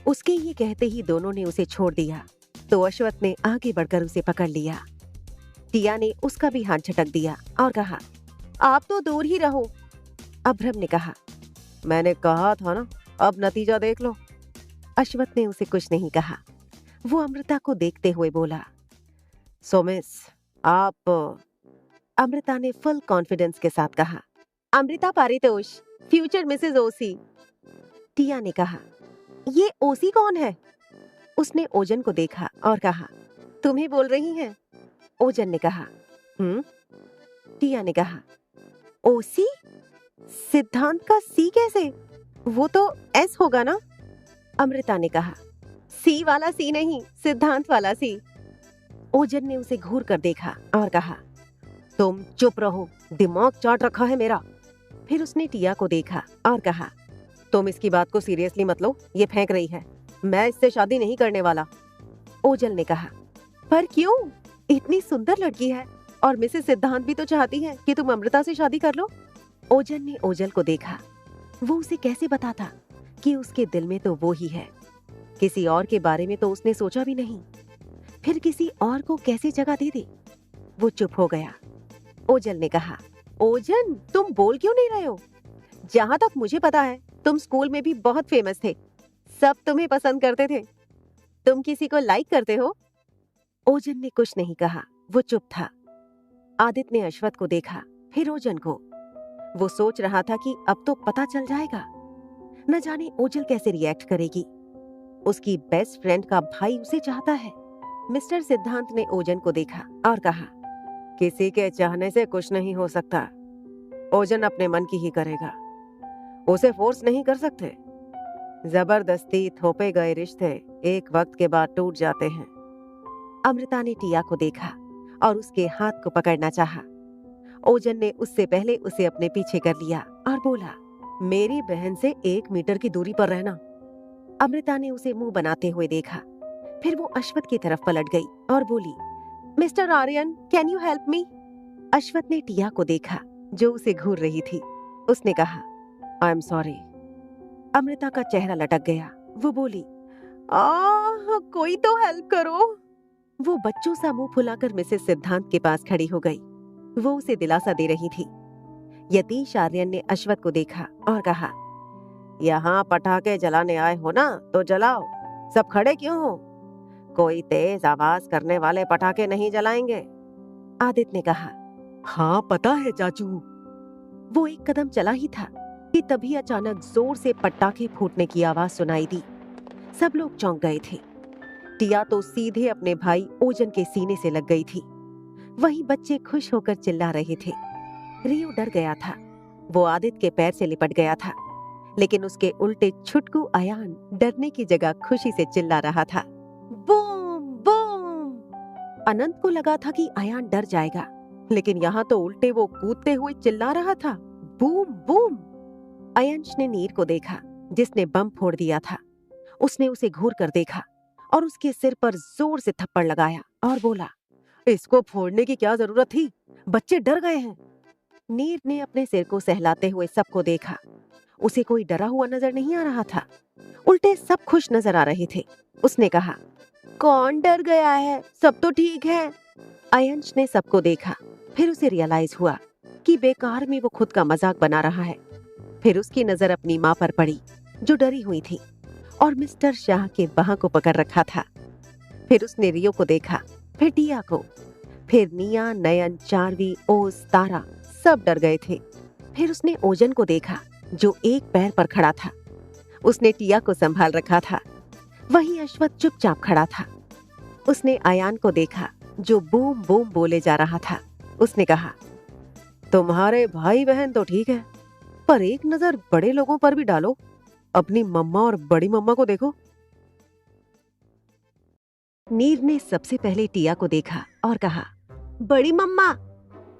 उसके ये कहते ही दोनों ने उसे छोड़ दिया तो अश्वथ ने आगे बढ़कर उसे पकड़ लिया। टिया ने उसका भी हाथ झटक दिया और कहा, आप तो दूर ही रहो। अभ्रम ने कहा, मैंने कहा था ना, अब नतीजा देख लो। अश्वथ ने उसे कुछ नहीं कहा। वो अमृता को देखते हुए बोला, सो मिस, आप। अमृता ने फुल कॉन्फिडेंस के साथ कहा, अमृता पारितोष, फ्यूचर मिसेस ओसी। टिया ने कहा, ये ओसी कौन है? उसने ओजन को देखा और कहा, तुम ही बोल रही हैं। ओजन ने कहा, टिया ने कहा, ओसी? सिद्धांत का सी कैसे? वो तो एस होगा ना? अमृता ने कहा, सी वाला सी नहीं, सिद्धांत वाला सी। ओजन ने उसे घूर कर देखा और कहा, तुम चुप रहो, दिमाग चाट रखा है मेरा। फिर उसने टिया को देखा और कहा, तुम इसकी बात को सीरियसली मत लो, ये फेंक रही है। मैं इससे शादी नहीं करने वाला। ओजल ने कहा, पर क्यों? इतनी सुंदर लड़की है और मिसेस सिद्धांत भी तो चाहती है कि तुम अमृता से शादी कर लो। ओजन ने ओजल को देखा। वो उसे कैसे बताता कि उसके दिल में तो वो ही है, किसी और के बारे में तो उसने सोचा भी नहीं। फिर किसी और को कैसे जगह दे दे? वो चुप हो गया। ओजल ने कहा, ओजन, तुम बोल क्यों नहीं रहे हो? जहां तक मुझे पता है तुम स्कूल में भी बहुत फेमस थे, सब तुम्हें पसंद करते थे। तुम किसी को लाइक करते हो? ओजन ने कुछ नहीं कहा, वो चुप था। आदित्य ने अश्वथ को देखा, फिर ओजन को। वो सोच रहा था कि अब तो पता चल जाएगा। न जाने ओजल कैसे रिएक्ट करेगी। उसकी बेस्ट फ्रेंड का भाई उसे चाहता है। मिस्टर सिद्धांत ने ओजन को देखा और कहा, किसी के चाहने से कुछ नहीं हो सकता। ओजन अपने मन की ही करेगा, उसे फोर्स नहीं कर सकते। जबरदस्ती थोपे गए रिश्ते एक वक्त के बाद टूट जाते हैं। अमृता ने टिया को देखा और उसके हाथ को पकड़ना चाहा। ओजन ने उससे पहले उसे अपने पीछे कर लिया और बोला, मेरी बहन से 1 मीटर की दूरी पर रहना। अमृता ने उसे मुंह बनाते हुए देखा, फिर वो अश्वथ की तरफ पलट गई और बोली, mister Aryan, can you help me? Ashwath ने टिया को देखा जो उसे घूर रही थी। उसने कहा, आई एम सॉरी। अमृता का चेहरा लटक गया। वो बोली, कोई तो हेल्प करो। वो बच्चों सा मुंह फुलाकर मिसेस सिद्धांत के पास खड़ी हो गई। वो उसे दिलासा दे रही थी। यतीश आर्यन ने अश्वथ को देखा और कहा, यहाँ पटाखे जलाने आए हो ना तो जलाओ, सब खड़े क्यों हो? कोई तेज आवाज करने वाले पटाखे नहीं जलाएंगे। आदित्य ने कहा, हाँ पता है चाचू। वो एक कदम चला ही था कि तभी अचानक जोर से पटाखे फूटने की आवाज सुनाई दी। सब लोग चौंक गए थे। टिया तो सीधे अपने भाई ओजन के सीने से लग गई थी। वहीं बच्चे खुश होकर चिल्ला रहे थे। रियो डर गया था। वो आदित्य के पैर से लिपट गया था, लेकिन उसके उल्टे छुटकू अयान डरने की जगह खुशी से चिल्ला रहा था, बूम बूम। अनंत को लगा था कि अयान डर जाएगा, लेकिन यहाँ तो उल्टे वो कूदते हुए चिल्ला रहा था, बूम बूम। अयंश ने नीर को देखा जिसने बम फोड़ दिया था। उसने उसे घूर कर देखा और उसके सिर पर जोर से थप्पड़ लगाया और बोला, इसको फोड़ने की क्या जरूरत थी? बच्चे डर गए हैं। नीर ने अपने सिर को सहलाते हुए सबको देखा। उसे कोई डरा हुआ नजर नहीं आ रहा था, उल्टे सब खुश नजर आ रहे थे। उसने कहा, कौन डर गया है? सब तो ठीक है। अयंश ने सबको देखा, फिर उसे रियलाइज हुआ कि बेकार में वो खुद का मजाक बना रहा है। फिर उसकी नजर अपनी माँ पर पड़ी जो डरी हुई थी और मिस्टर शाह के बाह को पकड़ रखा था। फिर उसने रियो को देखा, फिर टिया को, फिर निया, नयन, चार्वी, ओज, तारा सब डर गए थे। फिर उसने ओजन को देखा जो एक पैर पर खड़ा था। उसने टिया को संभाल रखा था। वहीं अश्वथ चुपचाप खड़ा था। उसने अयान को देखा जो बूम बूम बोले जा रहा था। उसने कहा, तुम्हारे भाई बहन तो ठीक है, पर एक नजर बड़े लोगों पर भी डालो। अपनी मम्मा और बड़ी मम्मा को देखो। नीर ने सबसे पहले टिया को देखा और कहा, बड़ी मम्मा।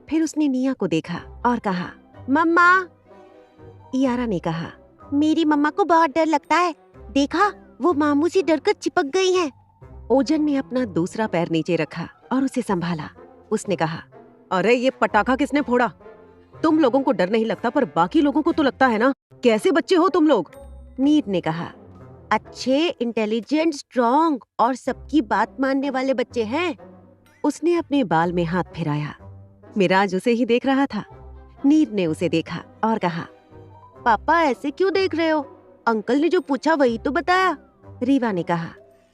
फिर उसने निया को देखा और कहा, मम्मा। इयारा ने कहा, मेरी मम्मा को बहुत डर लगता है, देखा वो मामू से डरकर चिपक गई हैं। ओजन ने अपना दूसरा पैर नीचे रखा और उसे संभाला। उसने कहा, अरे ये पटाखा किसने फोड़ा? तुम लोगों को डर नहीं लगता पर बाकी लोगों को तो लगता है ना। कैसे बच्चे हो तुम लोग? नीर ने कहा, अच्छे, इंटेलिजेंट, स्ट्रॉन्ग और सबकी बात मानने वाले बच्चे हैं। उसने अपने बाल में हाथ फिराया। मिराज उसे ही देख रहा था। नीर ने उसे देखा और कहा, पापा ऐसे क्यों देख रहे हो? अंकल ने जो पूछा वही तो बताया। रीवा ने कहा,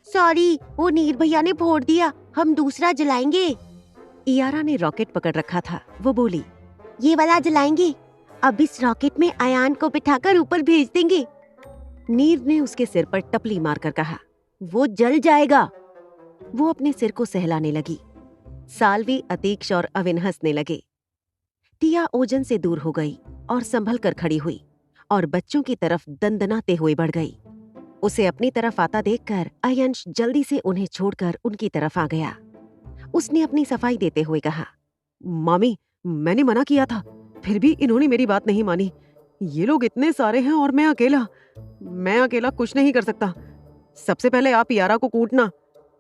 सॉरी, वो नीर भैया ने फोड़ दिया, हम दूसरा जलाएंगे। इयारा ने रॉकेट पकड़ रखा था। वो बोली, ये वाला जलाएंगे, अब इस रॉकेट में अयान को बिठाकर ऊपर भेज देंगे। नीर ने उसके सिर पर टपली मारकर कहा, वो जल जाएगा। वो अपने सिर को सहलाने लगी। साल्वी, अतीक्ष और अविन हंसने लगे। टिया ओजन से दूर हो गई और संभल कर खड़ी हुई और बच्चों की तरफ दंदनाते हुए बढ़ गई। उसे अपनी तरफ आता देखकर अयंश जल्दी से उन्हें छोड़कर उनकी तरफ आ गया। उसने अपनी सफाई देते हुए कहा, मामी, मैंने मना किया था, फिर भी इन्होंने मेरी बात नहीं मानी। ये लोग इतने सारे हैं और मैं अकेला कुछ नहीं कर सकता। सबसे पहले आप यारा को कूटना,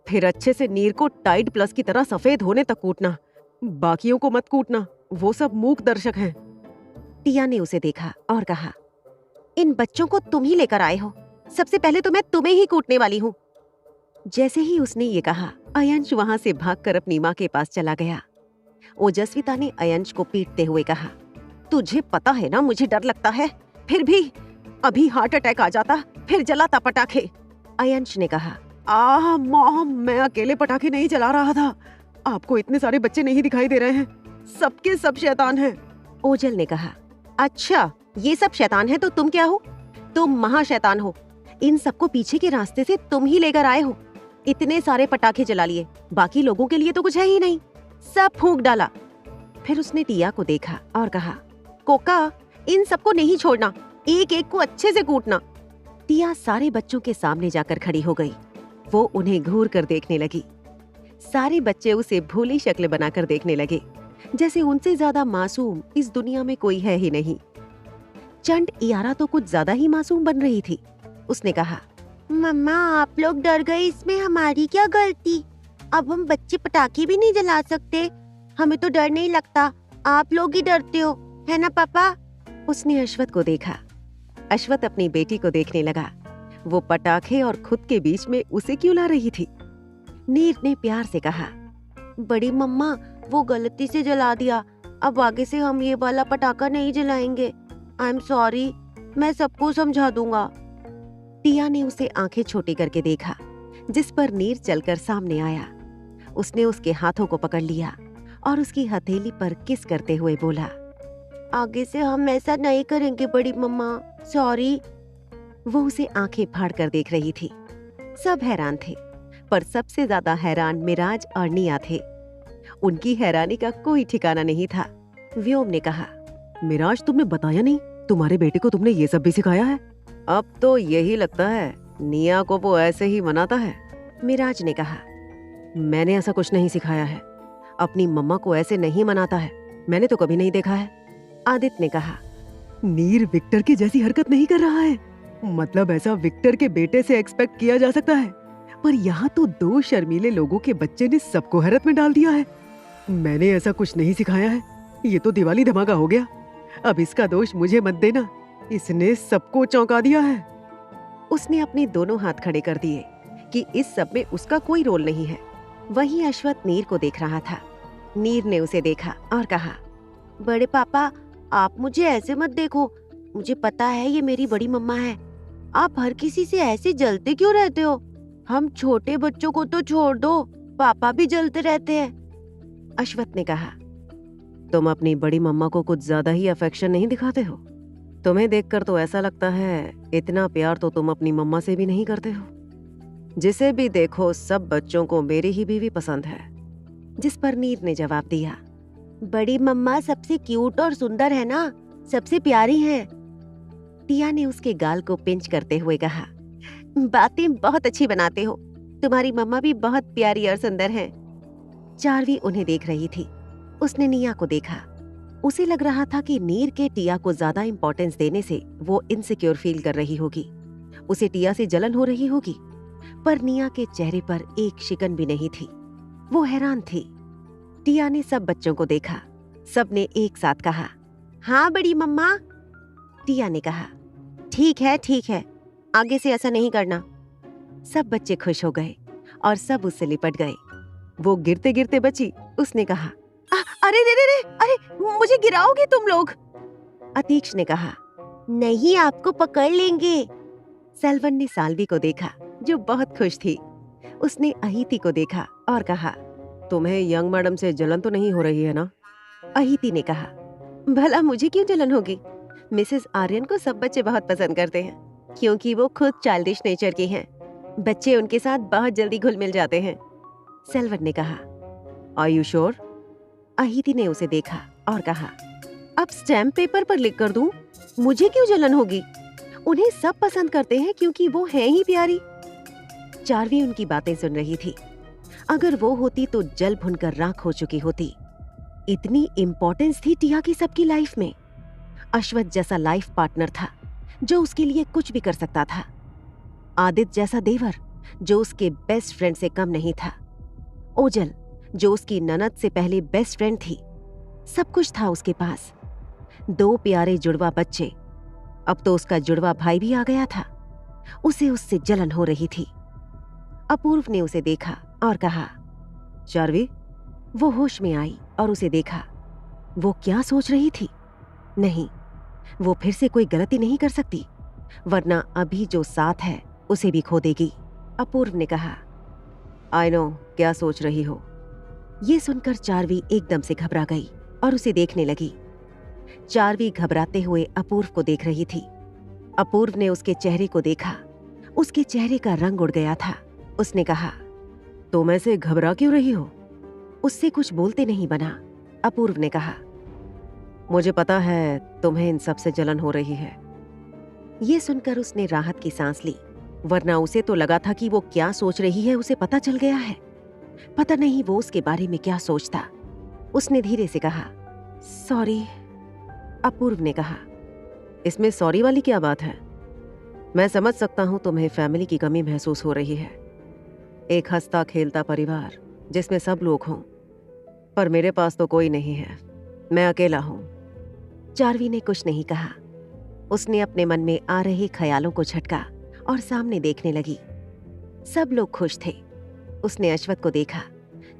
फिर अच्छे से नीर को टाइड प्लस की तरह सफेद होने तक कूटना। बाकियों को मत कूटना, वो सब मूक दर्शक हैं। टिया ने उसे देखा और कहा, इन बच्चों को तुम ही लेकर आए हो, सबसे पहले तो मैं तुम्हें ही कूटने वाली हूँ। जैसे ही उसने ये कहा, अयंश वहां से भागकर अपनी माँ के पास चला गया। ओजस्विता ने अयंश को पीटते हुए कहा, तुझे पता है ना मुझे डर लगता है, फिर भी अभी हार्ट अटैक आ जाता, फिर जलाता पटाखे। अयंश ने कहा, मॉम, मैं अकेले पटाखे नहीं जला रहा था। आपको इतने सारे बच्चे नहीं दिखाई दे रहे हैं? सबके सब शैतान हैं। ओजल ने कहा, अच्छा ये सब शैतान है तो तुम क्या हो? तुम महाशैतान हो। इन सबको पीछे के रास्ते से तुम ही लेकर आए हो। इतने सारे पटाखे जला लिए, बाकी लोगों के लिए तो कुछ है ही नहीं, सब फूंक डाला। फिर उसने टिया को देखा और कहा, कोका, इन सबको नहीं छोड़ना, एक एक को अच्छे से कूटना। टिया सारे बच्चों के सामने जाकर खड़ी हो गई। वो उन्हें घूर कर देखने लगी। सारे बच्चे उसे भोली शक्ल बनाकर देखने लगे, जैसे उनसे ज्यादा मासूम इस दुनिया में कोई है ही नहीं। चंड यारा तो कुछ ज्यादा ही मासूम बन रही थी। उसने कहा, मम्मा आप लोग डर गए, इसमें हमारी क्या गलती? अब हम बच्चे पटाखे भी नहीं जला सकते। हमें तो डर नहीं लगता, आप लोग ही डरते हो, है ना पापा? उसने अश्वथ को देखा। अश्वथ अपनी बेटी को देखने लगा। वो पटाखे और खुद के बीच में उसे क्यों ला रही थी? नीर ने प्यार से कहा, बड़ी मम्मा वो गलती से जला दिया, अब आगे से हम ये वाला पटाखा नहीं जलाएंगे। आई एम सॉरी, मैं सबको समझा दूंगा। टिया ने उसे आंखें छोटी करके देखा, जिस पर नीर चलकर सामने आया। उसने उसके हाथों को पकड़ लिया और उसकी हथेली पर किस करते हुए बोला, आगे से हम ऐसा नहीं करेंगे बड़ी मम्मा, सॉरी। वो उसे आंखें फाड़कर देख रही थी। सब हैरान थे, पर सबसे ज्यादा हैरान मिराज और निया थे। उनकी हैरानी का कोई ठिकाना नहीं था। व्योम ने कहा, मिराज तुमने बताया नहीं, तुम्हारे बेटे को तुमने ये सब भी सिखाया है? अब तो यही लगता है निया को वो ऐसे ही मनाता है। मिराज ने कहा, मैंने ऐसा कुछ नहीं सिखाया है, अपनी मम्मा को ऐसे नहीं मनाता है, मैंने तो कभी नहीं देखा है। आदित्य ने कहा, नीर विक्टर की जैसी हरकत नहीं कर रहा है, मतलब ऐसा विक्टर के बेटे से एक्सपेक्ट किया जा सकता है, पर यहाँ तो दो शर्मीले लोगों के बच्चे ने सबको हैरत में डाल दिया है। मैंने ऐसा कुछ नहीं सिखाया है, ये तो दिवाली धमाका हो गया। अब इसका दोष मुझे मत देना, इसने सबको चौंका दिया है। उसने अपने दोनों हाथ खड़े कर दिए कि इस सब में उसका कोई रोल नहीं है। वहीं अश्वथ नीर को देख रहा था। नीर ने उसे देखा और कहा, बड़े पापा आप मुझे ऐसे मत देखो, मुझे पता है ये मेरी बड़ी मम्मा है, आप हर किसी से ऐसे जलते क्यों रहते हो? हम छोटे बच्चों को तो छोड़ दो, पापा भी जलते रहते हैं। अश्वथ ने कहा, तुम अपनी बड़ी मम्मा को कुछ ज्यादा ही अफेक्शन नहीं दिखाते हो? तुम्हें देखकर तो ऐसा लगता है इतना प्यार तो तुम अपनी मम्मा से भी नहीं करते हो। जिसे भी देखो सब बच्चों को मेरी ही बीवी पसंद है। जिस पर नीर ने जवाब दिया, बड़ी मम्मा सबसे क्यूट और सुंदर है ना, सबसे प्यारी है। टिया ने उसके गाल को पिंच करते हुए कहा, बातें बहुत अच्छी बनाते हो, तुम्हारी मम्मा भी बहुत प्यारी और सुंदर है। चारवी उन्हें देख रही थी। उसने निया को देखा। उसे लग रहा था कि नीर के टिया को ज्यादा इंपॉर्टेंस देने से वो इनसिक्योर फील कर रही होगी, उसे टिया से जलन हो रही होगी, पर निया के चेहरे पर एक शिकन भी नहीं थी। वो हैरान थी। टिया ने सब बच्चों को देखा। सबने एक साथ कहा, हाँ बड़ी मम्मा। टिया ने कहा, ठीक है, आगे से ऐसा नहीं करना। सब बच्चे खुश हो गए और सब उससे लिपट गए। वो गिरते गिरते बची। उसने कहा, अरे अरे मुझे गिराओगे तुम लोग। अतीक्ष ने कहा, नहीं आपको पकड़ लेंगे। सेल्वन ने साल्वी को देखा जो बहुत खुश थी। उसने अहिति को देखा और कहा, तुम्हें यंग मैडम से जलन तो नहीं हो रही है ना? अहिति ने कहा, भला मुझे क्यों जलन होगी? मिसेस आर्यन को सब बच्चे बहुत पसंद करते हैं, क्योंकि वो खुद चाइल्डिश नेचर की हैं। बच्चे उनके साथ बहुत जल्दी घुल मिल जाते हैं। सेल्वन ने कहा, आर यू श्योर? अहिति ने उसे देखा और कहा, अब स्टैम्प पेपर पर लिख कर दूं? मुझे क्यों जलन होगी? उन्हें सब पसंद करते हैं क्योंकि वो है ही प्यारी। चारवी उनकी बातें सुन रही थी। अगर वो होती तो जल भुनकर राख हो चुकी होती। इतनी इम्पोर्टेंस थी टिया की सबकी लाइफ में। अश्वथ जैसा लाइफ पार्टनर था जो उसके लिए कुछ भी कर सकता था। आदित्य जैसा देवर जो उसके बेस्ट फ्रेंड से कम नहीं था। ओजल जो उसकी ननद से पहले बेस्ट फ्रेंड थी। सब कुछ था उसके पास। 2 प्यारे जुड़वा बच्चे। अब तो उसका जुड़वा भाई भी आ गया था। उसे उससे जलन हो रही थी। अपूर्व ने उसे देखा और कहा, चार्वी। वो होश में आई और उसे देखा। वो क्या सोच रही थी? नहीं, वो फिर से कोई गलती नहीं कर सकती, वरना अभी जो साथ है उसे भी खो देगी। अपूर्व ने कहा, आई नो क्या सोच रही हो। ये सुनकर चार्वी एकदम से घबरा गई और उसे देखने लगी। चार्वी घबराते हुए अपूर्व को देख रही थी। अपूर्व ने उसके चेहरे को देखा। उसके चेहरे का रंग उड़ गया था। उसने कहा, तुम ऐसे घबरा क्यों रही हो? उससे कुछ बोलते नहीं बना। अपूर्व ने कहा, मुझे पता है तुम्हें इन सब से जलन हो रही है। ये सुनकर उसने राहत की सांस ली, वरना उसे तो लगा था कि वो क्या सोच रही है उसे पता चल गया है। पता नहीं वो उसके बारे में क्या सोचता। उसने धीरे से कहा, सॉरी। अपूर्व ने कहा, इसमें सॉरी वाली क्या बात है? मैं समझ सकता हूं तुम्हें फैमिली की कमी महसूस हो रही है। एक हंसता खेलता परिवार जिसमें सब लोग हों, पर मेरे पास तो कोई नहीं है। मैं अकेला हूं। चार्वी ने कुछ नहीं कहा। उसने अपने मन में आ रहे ख्यालों को झटका और सामने देखने लगी। सब लोग खुश थे। उसने अश्वथ को देखा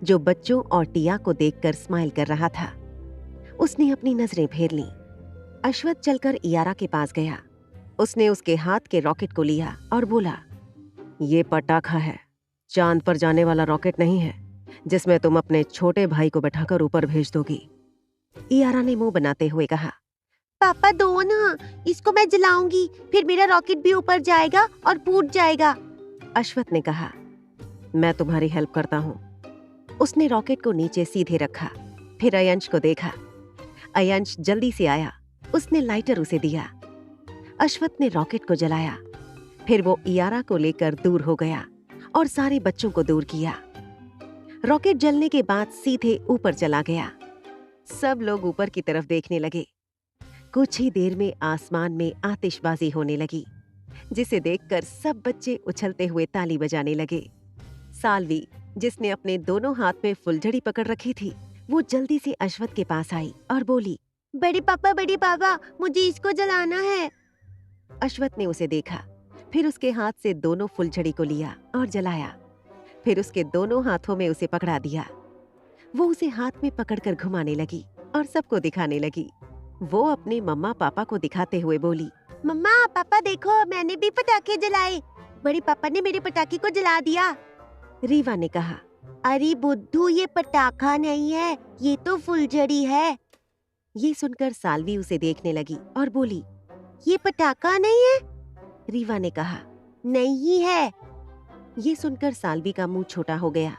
जो बच्चों और टिया को देखकर स्माइल कर रहा था। उसने अपनी नजरें फेर लीं। अश्वथ चलकर इयारा के पास गया। उसने उसके हाथ के रॉकेट को लिया और बोला, ये पटाखा है, चांद पर जाने वाला रॉकेट नहीं है जिसमें तुम अपने छोटे भाई को बैठाकर ऊपर भेज दोगी। इयारा ने मुंह बनाते हुए कहा, पापा दो ना, इसको मैं जलाऊंगी, फिर मेरा रॉकेट भी ऊपर जाएगा और फूट जाएगा। अश्वथ ने कहा, मैं तुम्हारी हेल्प करता हूँ। उसने रॉकेट को नीचे सीधे रखा। फिर अयंश को देखा। अयंश जल्दी से आया। उसने लाइटर उसे दिया। अश्वथ ने रॉकेट को जलाया। फिर वो इयारा को लेकर दूर हो गया और सारे बच्चों को दूर किया। रॉकेट जलने के बाद सीधे ऊपर चला गया। सब लोग ऊपर की तरफ देखने लगे। कुछ ही देर में आसमान में आतिशबाजी होने लगी, जिसे देखकर सब बच्चे उछलते हुए ताली बजाने लगे। साल्वी, जिसने अपने दोनों हाथ में फुलझड़ी पकड़ रखी थी, वो जल्दी से अश्वथ के पास आई और बोली, बड़े पापा, मुझे इसको जलाना है। अश्वथ ने उसे देखा। फिर उसके हाथ से दोनों फुलझड़ी को लिया और जलाया। फिर उसके दोनों हाथों में उसे पकड़ा दिया। वो उसे हाथ में पकड़कर घुमाने लगी और सबको दिखाने लगी। वो अपने मम्मा पापा को दिखाते हुए बोली, मम्मा पापा देखो, मैंने भी पटाखे जलाए। बड़े पापा ने मेरे पटाखे को जला दिया। रीवा ने कहा, अरे बुद्धू, ये पटाखा नहीं है, ये तो फुलझड़ी है। ये सुनकर साल्वी उसे देखने लगी और बोली, ये पटाखा नहीं है? रीवा ने कहा, नहीं है। ये सुनकर साल्वी का मुंह छोटा हो गया।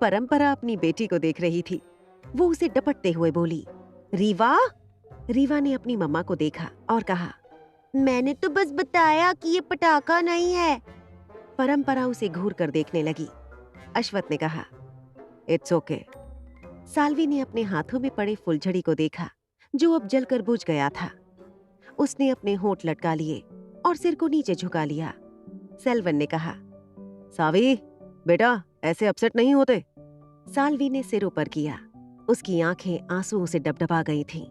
परंपरा अपनी बेटी को देख रही थी। वो उसे डपटते हुए बोली, रीवा। रीवा ने अपनी मम्मा को देखा और कहा, मैंने तो बस बताया कि ये पटाखा नहीं है। परंपरा उसे घूर कर देखने लगी। अश्वथ ने कहा, इट्स ओके। साल्वी ने अपने हाथों में पड़े फुलझड़ी को देखा जो अब जलकर बुझ गया था। उसने अपने होंठ लटका लिए और सिर को नीचे झुका लिया। सेल्वन ने कहा, सावी बेटा, ऐसे अपसेट नहीं होते। साल्वी ने सिर ऊपर किया। उसकी आंखें आंसुओं से डबडबा गई थीं।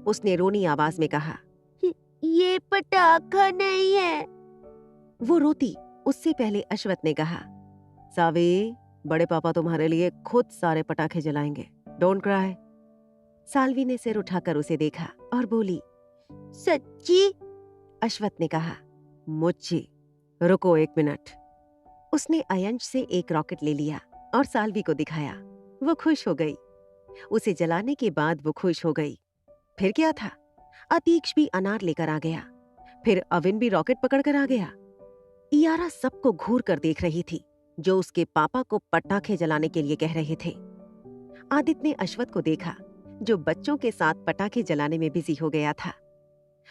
उसने रोनी आवाज में कहा, ये पटाखा नहीं है। वो रोती उससे पहले अश्वथ ने कहा, सावी, बड़े पापा तुम्हारे लिए खुद सारे पटाखे जलाएंगे, डोंट क्राई। साल्वी ने सिर उठाकर उसे देखा और बोली, सच्ची? अश्वथ ने कहा, मुझी। रुको 1 मिनट। उसने अयंश से एक रॉकेट ले लिया और साल्वी को दिखाया। वो खुश हो गई। उसे जलाने के बाद वो खुश हो गई। फिर क्या था, अतीक्ष भी अनार लेकर आ गया। फिर अविन भी रॉकेट पकड़कर आ गया। इयारा सबको घूर कर देख रही थी, जो उसके पापा को पटाखे जलाने के लिए कह रहे थे। आदित्य ने अश्वथ को देखा, जो बच्चों के साथ पटाखे जलाने में बिजी हो गया था।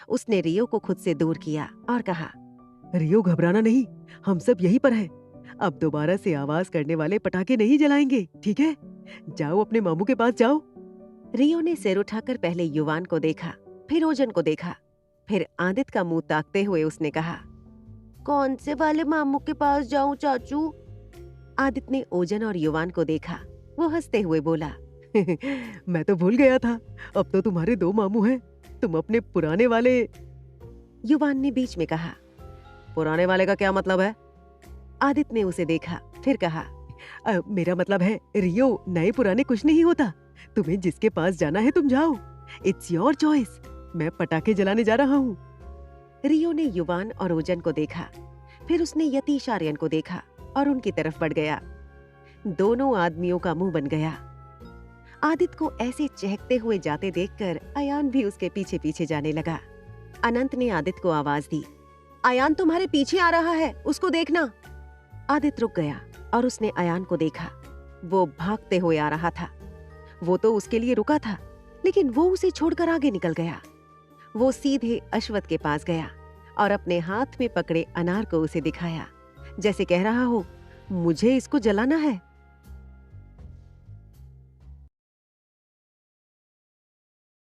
उसने रियो को खुद से दूर किया और कहा, रियो घबराना नहीं, हम सब यहीं पर हैं। अब दोबारा से आवाज करने वाले पटाखे नहीं जलाएंगे, ठीक है? जाओ अपने मामू के पास जाओ। रियो ने सिर उठाकर पहले युवान को देखा, फिर ओजन को देखा, फिर आदित्य का मुंह ताकते हुए उसने कहा, कौन से वाले मामू के पास जाऊं चाचू? आदित्य ने ओजन और युवान को देखा। वो हंसते हुए बोला, मैं तो भूल गया था, अब तो तुम्हारे 2 मामू हैं। तुम अपने पुराने वाले। युवान ने बीच में कहा, पुराने वाले का क्या मतलब है? आदित्य ने उसे देखा, फिर कहा, मेरा मतलब है रियो, नए पुराने कुछ नहीं होता। तुम्हें जिसके पास जाना है तुम जाओ, इट्स योर चॉइस। मैं पटाखे जलाने जा रहा हूँ। रियो ने युवान और ओजन को देखा, फिर उसने यतीश आर्यन को देखा और उनकी तरफ बढ़ गया। दोनों आदमियों का मुंह बन गया। आदित्य को ऐसे चहकते हुए जाते देखकर अयान भी उसके पीछे पीछे जाने लगा। अनंत ने आदित्य को आवाज दी, अयान तुम्हारे पीछे आ रहा है, उसको देखना। आदित्य रुक गया और उसने अयान को देखा। वो भागते हुए आ रहा था। वो तो उसके लिए रुका था, लेकिन वो उसे छोड़कर आगे निकल गया। वो सीधे अश्वथ के पास गया और अपने हाथ में पकड़े अनार को उसे दिखाया, जैसे कह रहा हो, मुझे इसको जलाना है।